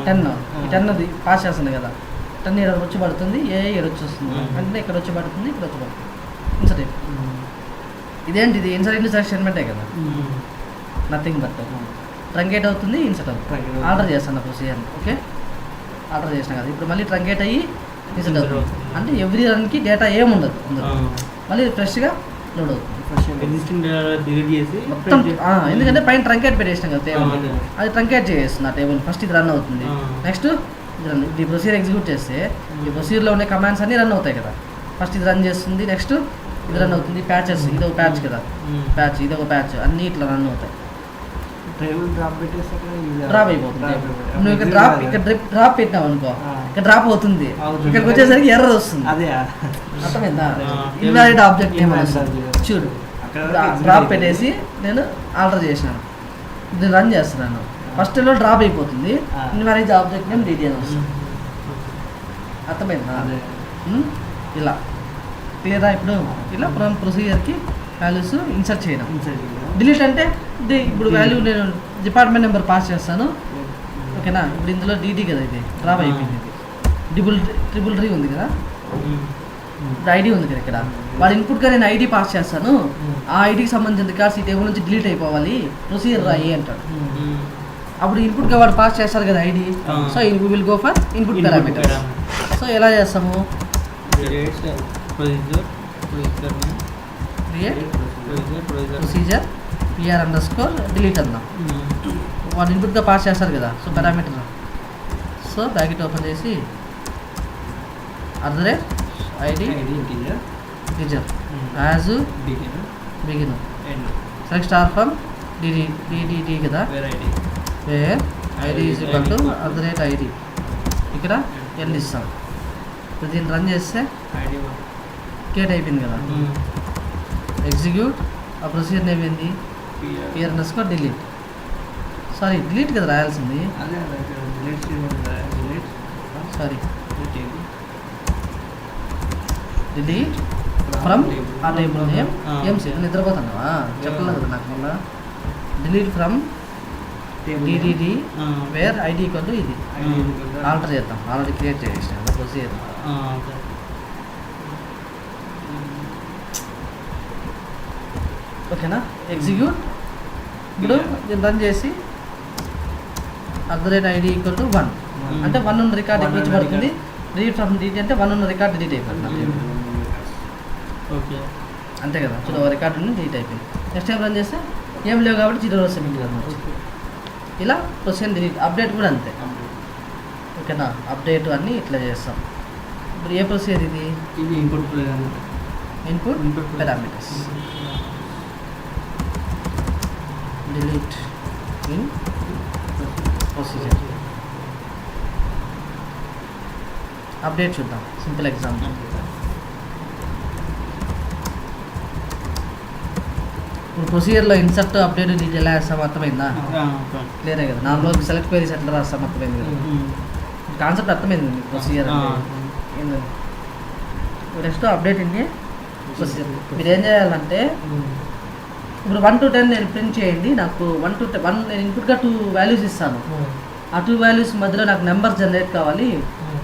10 ఈ 10 అది పాస్ చేస్తుంది కదా, 10 ఇక్కడ వచ్చి పడుతుంది, ఇక్కడ వచ్చి వస్తుంది అంటే ఇక్కడ వచ్చి పడుతుంది, ఇక్కడ వచ్చి పడుతుంది. ఇన్సర్ట్ ఇదేంటి, ఇది ఇన్సర్ట్ ఇంటూ సెలెక్ట్ స్టేట్మెంటే కదా, నథింగ్ బట్ ట్రంకేట్ అవుతుంది, ఇన్సర్ట్ అవుతుంది. ఆర్డర్ చేస్తాను ప్రొసీజర్ని. ఓకే, ఆర్డర్ చేసిన కదా, ఇప్పుడు మళ్ళీ ట్రంకేట్ అయ్యి ఇన్సర్ట్ అవుతుంది. అంటే ఎవ్రీ రన్కి డేటా ఏముండదు, మళ్ళీ ఫ్రెష్గా లోడ్ అవుతుంది. మొత్తం ఎందుకంటే పైన ట్రంకేట్ పెట్టేసినాం కదా టేబుల్, అది ట్రంకేట్ చేస్తుంది ఆ టేబుల్. ఫస్ట్ ఇది రన్ అవుతుంది, నెక్స్ట్ ఇది ప్రొసీజర్ ఎగ్జిక్యూట్ చేస్తే ఈ ప్రొసీజర్లో ఉండే కమాండ్స్ అన్నీ రన్ అవుతాయి కదా. ఫస్ట్ ఇది రన్ చేస్తుంది, నెక్స్ట్ ఇది రన్ అవుతుంది. ప్యాచెస్, ఇది ఒక ప్యాచ్ కదా, ప్యాచ్ ఇది ఒక ప్యాచ్, అన్నీ ఇట్లా రన్ అవుతాయి. డ్రాప్ అయిపోతుంది. నువ్వు ఇక్కడ డ్రాప్ పెట్టినావు అనుకో, ఇక్కడ డ్రాప్ అవుతుంది, ఇక్కడికి వచ్చేసరికి ఎర్రర్ వస్తుంది. అర్థమైందా, ఇన్వాలిడ్ ఆబ్జెక్ట్ నేమ్ వస్తుంది. చూడు, డ్రాప్ పెట్టేసి నేను ఆల్టర్ చేసినాను, ఇది రన్ చేస్తున్నాను. ఫస్ట్లో డ్రాప్ అయిపోతుంది, ఇన్వాలిడ్ ఆబ్జెక్ట్ నేమ్ DD అని వస్తుంది. అర్థమైందా, ఇలా క్లియరా? ఇప్పుడు ఇలా ప్రొసీజర్కి వాల్యూస్ ఇన్సర్ట్ చేయడం. డిలీట్ అంటే ఇప్పుడు వాల్యూ నేను డిపార్ట్మెంట్ నెంబర్ పాస్ చేస్తాను, ఓకేనా. ఇప్పుడు ఇందులో DD కదా, ఇది డ్రాప్ అయిపోయింది. ఇది ట్రిపుల్ ఉంది కదా, ఇప్పుడు ID ఉంది కదా ఇక్కడ. వాడి ఇన్పుట్గా నేను ID పాస్ చేస్తాను, ఆ ఐడికి సంబంధించిన రికార్డ్స్ ఈ టేబుల్ నుంచి డిలీట్ అయిపోవాలి, ప్రొసీజర్ రాయి అంటాడు. అప్పుడు ఇన్పుట్గా వాడు పాస్ చేస్తారు కదా ID, so we will go for input parameter. So ఎలా చేస్తాము, ప్రొసీజర్ PR_delete అందాం. వాడు ఇన్పుట్గా పాస్ చేస్తారు కదా, so parameter. So bracket open చేసి @ID integer as begin select star from DD కదా, where ID is equal to @ID. ఇక్కడ N ఇస్తాం. ఇప్పుడు దీన్ని రన్ చేస్తే క్రియేట్ అయిపోయింది కదా. ఎగ్జిక్యూట్, ఆ ప్రొసీజర్ నేమ్ ఏంది, PR_delete. సారీ డిలీట్ కదా రాయాల్సింది, సారీ డిలీట్ ఫ్రమ్ ఆ టేబుల్ నేమ్. ఏం నిద్రపోతున్నావా, చెప్పలేదు కదా నాకు మొన్న. Delete from DD where ID equal to ఇది. ఆల్టర్ చేద్దాం, ఆల్రెడీ క్రియేట్ చేసేసాను ప్రొసీజర్. ఓకేనా, ఎగ్జిక్యూట్. ఇప్పుడు దీన్ని రన్ చేసి @ID ఈక్వల్ టు 1 అంటే 1 ఉన్న రికార్డ్ ఎక్కడ వచ్చి పడుతుంది, డిలీట్ ఫ్రమ్ DD అంటే 1 ఉన్న రికార్డ్ డిలీట్ అయిపోయింది. ఓకే, అంతే కదా. చూడ రికార్డు నుండి డిలీట్ అయిపోయింది. నెక్స్ట్ టైం రన్ చేస్తే ఏం లేవు కాబట్టి 0 సెమిట్ కదా. ఇలా ప్రొసీజర్ డిలీట్. అప్డేట్ కూడా అంతే, ఓకేనా. అప్డేట్ అన్నీ ఇట్లా చేస్తాం. ఇప్పుడు ఏ ప్రొసీజర్ ఇది, input parameters. Delete in procedure. Update చూద్దాం, సింపుల్ ఎగ్జాంపుల్. ఇప్పుడు ప్రొసీజర్లో ఇన్సర్ట్ అప్డేట్ డీటెయిల్ ఎలా వేస్తాం అర్థమైందా, క్లియరే కదా. నార్మల్గా సెలెక్ట్ క్వైరీస్ ఎట్లా రాస్తాం అర్థమైంది కదా, కాన్సెప్ట్ అర్థమైంది మీకు. ప్రొసీజర్ ఏంటంటే నెక్స్ట్ అప్డేట్ ఇన్ ప్రొసీజర్. మీరు ఏం చేయాలంటే ఇప్పుడు 1 to 10 నేను ప్రింట్ చేయండి, నాకు 1 to 1 నేను ఇన్పుట్గా 2 వాల్యూస్ ఇస్తాను, ఆ 2 వాల్యూస్ మధ్యలో నాకు నెంబర్స్ జనరేట్ కావాలి,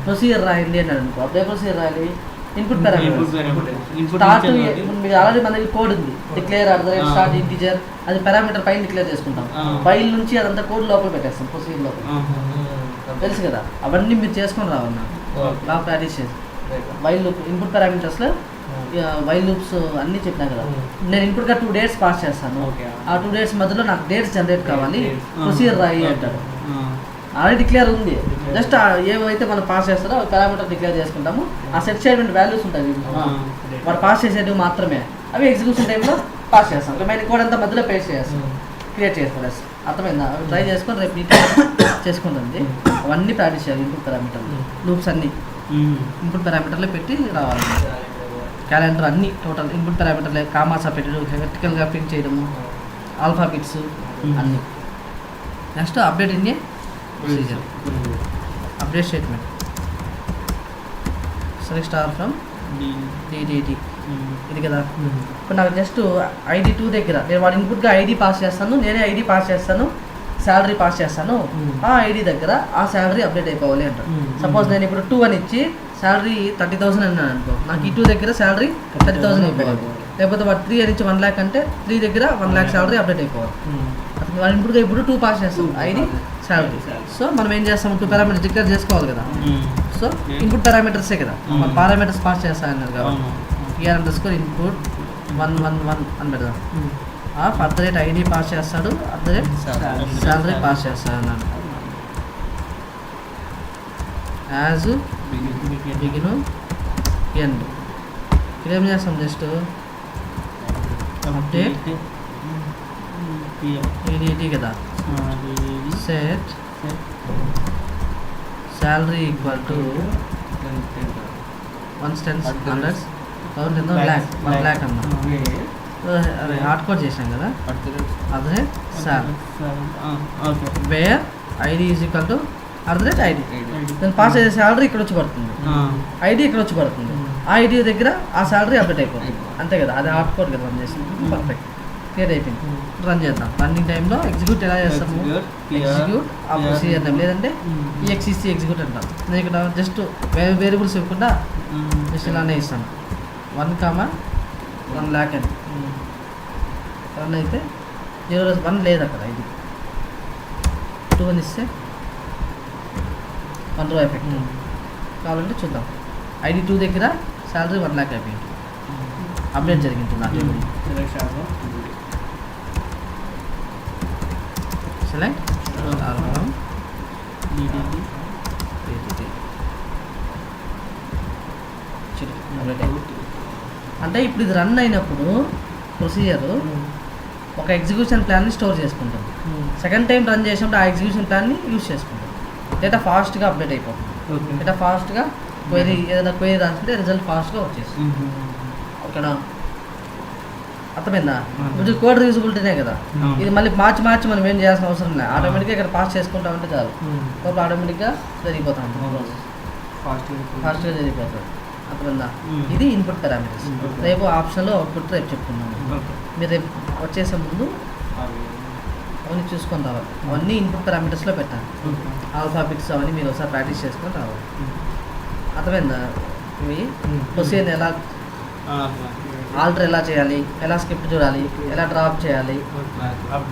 ప్రొసీజర్ రాయండి అన్నాడు అనుకో. అప్పుడే ప్రొసీజర్ రాయాలి, ఇన్పుట్ పారామీటర్స్ స్టార్ట్. మీరు ఆల్రెడీ మన దగ్గర కోడ్ ఉంది, డిక్లేర్ స్టార్ట్ ఇంటిజర్, అది పారామీటర్ పైన డిక్లేర్ చేసుకుంటాం. ఫైల్ నుంచి అదంతా కోడ్ లోపల పెట్టేస్తాం, ప్రొసీజర్ లోపల. తెలుసు కదా, అవన్నీ మీరు చేసుకొని రావన్నా బాగా ప్రాక్టీస్ చేసి. వైల్ లూప్ ఇన్పుట్ పారామీటర్స్లో వైల్ లూప్స్ అన్నీ చెప్పినా కదా. నేను ఇన్పుట్గా 2 డేట్స్ పాస్ చేస్తాను. ఓకే. ఆ 2 డేట్స్ మధ్యలో నాకు డేట్స్ జనరేట్ కావాలి, ప్రొసీజర్ రాయి అంటాడు. ఆ. ఆల్రెడీ డిక్లేర్ ఉంది. జస్ట్ ఏవైతే మనం పాస్ చేస్తారో పారామీటర్ డిక్లేర్ చేసుకుంటాము. ఆ సెట్ చేయడం వాల్యూస్ ఉంటాయి వాడు పాస్ చేసేటివి మాత్రమే, అవి ఎగ్జిక్యూషన్ టైంలో పాస్ చేస్తాం. రిమైనింగ్ కోడ్ అంతా మధ్యలో పేస్ట్ చేస్తాం, క్రియేట్ చేస్తాం. అర్థమైందా? అవి ట్రై చేసుకొని రేపు నీట్గా చేసుకుంటుంది. అవన్నీ ప్రాక్టీస్ చేయాలి. ఇన్పుట్ పారామీటర్లు లూప్స్ అన్నీ ఇన్పుట్ పారామీటర్లో పెట్టి రావాలి. క్యాలెండర్ అన్నీ టోటల్ ఇన్పుట్ పారామీటర్లే, కామాసా పెట్టడం, వెర్టికల్గా ప్రింట్ చేయడము, ఆల్ఫాబెట్స్ అన్నీ. Next update in a procedure, update statement. Select star from DDT ఇది కదా. ఇప్పుడు నాకు జస్ట్ ID 2 దగ్గర నేను వాడి ఇన్పుట్గా ID పాస్ చేస్తాను, నేనే ID పాస్ చేస్తాను, శాలరీ పాస్ చేస్తాను. ఆ ID దగ్గర ఆ శాలరీ అప్డేట్ అయిపోవాలి అంటారు. సపోజ్ నేను ఇప్పుడు 2 అని ఇచ్చి శాలరీ 30,000 అన్నాను అనుకో, నాకు ఈ 2 దగ్గర శాలరీ 30,000 అయిపోవాలి. లేకపోతే వాడు 3 అని ఇచ్చి 1 lakh అంటే 3 దగ్గర 1 lakh శాలరీ అప్డేట్ అయిపోవాలి. వాడి ఇన్పుట్గా ఇప్పుడు 2 పాస్ చేస్తాం, ID శాలరీ. సో మనం ఏం చేస్తాం, 2 పారామీటర్స్ డిక్లేర్ చేసుకోవాలి కదా. సో ఇన్పుట్ పారామీటర్సే కదా, పారామీటర్స్ పాస్ చేస్తానన్నారు కాబట్టి input 111 అని పెడదాం. @ID పాస్ చేస్తాడు, శాలరీ పాస్ చేస్తాడు అన్నాడు. యాజ్ బిగిన్ ఎండ్ ఇక్కడ ఏం చేస్తాం, జస్ట్ అప్డేట్ EDT కదా. Set salary equal to 1 lakh అన్నా. అదే హార్డ్ కోడ్ చేసాం కదా. అదే salary where ID is equal to @ID. నేను పాస్ చేసే శాలరీ ఇక్కడ వచ్చి పడుతుంది, ID ఇక్కడ వచ్చి పడుతుంది. ఆ ID దగ్గర ఆ శాలరీ అప్డేట్ అయిపోతుంది, అంతే కదా. అది హార్డ్ కోడ్ కదా రన్ చేసింది. పర్ఫెక్ట్ క్లియర్ అయిపోయింది. రన్ చేద్దాం. రన్నింగ్ టైంలో ఎగ్జిక్యూట్ ఎలా చేస్తాము, ఎగ్జిక్యూట్ ఆ ప్రొసీజర్ నేమ్ లేదంటే EXEC ఎగ్జిక్యూట్ అంటాం. నేను ఇక్కడ జస్ట్ వేరియబుల్స్ ఇవ్వకుండా జస్ట్ ఇలానే ఇస్తాను. 1 lakh అని రన్ అయితే 0 లేదు అక్కడ. ఇది 2 అని ఇస్తే 1 రూపాయి ఎఫెక్ట్ కావాలంటే చూద్దాం. ID 2 దగ్గర శాలరీ 1 lakh అయిపోయింది, అప్డేట్ జరిగింది. నా టేబుల్ సెలెక్ట్ అంటే ఇప్పుడు ఇది రన్ అయినప్పుడు ప్రొసీజర్ ఒక ఎగ్జిక్యూషన్ ప్లాన్ని స్టోర్ చేసుకుంటుంది. సెకండ్ టైం రన్ చేసినప్పుడు ఆ ఎగ్జిక్యూషన్ ప్లాన్ని యూజ్ చేసుకుంటుంది. డేటా ఫాస్ట్గా అప్డేట్ అయిపోతుంది. డేటా ఫాస్ట్గా ఏదైనా క్వైరీ రాస్తుంటే రిజల్ట్ ఫాస్ట్గా వచ్చేస్తుంది. ఇక్కడ అర్థమైందా? ఇప్పుడు కోడ్ రీయూజబిలిటీనే కదా. ఇది మళ్ళీ మార్చి మనం ఏం చేయాల్సిన అవసరం లేదు. ఆటోమేటిక్గా ఇక్కడ పాస్ చేసుకుంటా ఉంటే చాలు, లోపల ఆటోమేటిక్గా జరిగిపోతాం, ఫాస్ట్గా జరిగిపోతుంది. అర్థమైందా? ఇది ఇన్పుట్ పారామీటర్స్. రేపు ఆప్షన్లో అవుట్పుట్ రేపు చెప్పుకున్నాము. మీరు రేపు వచ్చేసే ముందు అవన్నీ చూసుకొని రావాలి. అవన్నీ ఇన్పుట్ పారామీటర్స్లో పెట్టాలి. ఆల్ఫాబెట్స్ అవన్నీ మీరు ఒకసారి ప్రాక్టీస్ చేసుకొని రావాలి. అర్థమైందా? ఇవి ప్రొసీజర్ ఎలా ఆల్టర్ ఎలా చేయాలి, ఎలా స్క్రిప్ట్ చూడాలి, ఎలా డ్రాప్ చేయాలి,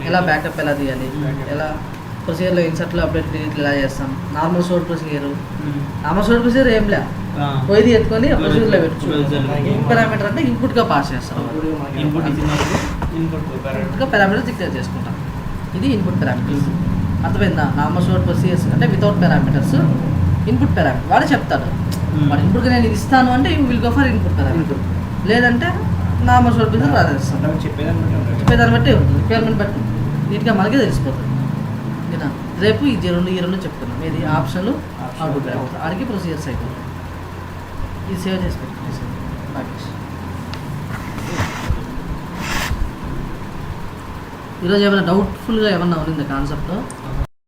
ఎలా బ్యాకప్ ఎలా తీయాలి, ఎలా ప్రొసీజర్లో ఇన్సర్ట్లో అప్డేట్ డిలీట్ ఎలా చేస్తాం, నార్మల్ స్టోర్ ప్రొసీజర్ ఏం లే, పోయి ఎత్తుకొని ప్రొసీజర్లో పెట్టుకోవాలి. ఇన్పుట్ పారామీటర్ అంటే ఇన్పుట్గా పాస్ చేస్తాం. ఇన్పుట్గా పారామీటర్స్ డిక్లేర్ చేసుకుంటాం. ఇది ఇన్పుట్ పారామీటర్స్. అర్థమైందా? నార్మల్ స్టోర్ ప్రొసీజర్స్ అంటే వితౌట్ పారామీటర్స్, ఇన్పుట్ పారామీటర్ వాడే చెప్తాడు. వాడు ఇన్పుట్గా నేను ఇది ఇస్తాను అంటే will go for input parameter, లేదంటే నార్మల్ స్టోర్ ప్రొసీజర్ రాసేస్తాం. చెప్పేదాన్ని బట్టి రిక్వైర్మెంట్ బట్టి నీట్గా మనకే తెలిసిపోతుంది. ఓకేనా? రేపు ఈ రెండు చెప్తున్నాం. ఇది ఆప్షన్లు అవుట్పుట్ ఆడికి ప్రొసీజర్స్ అయిపోతుంది. ఇది సేవ్ చేసి పెట్టుకోండి. ఈరోజు ఏమైనా డౌట్ఫుల్గా ఏమన్నా ఉన్నిందా కాన్సెప్ట్?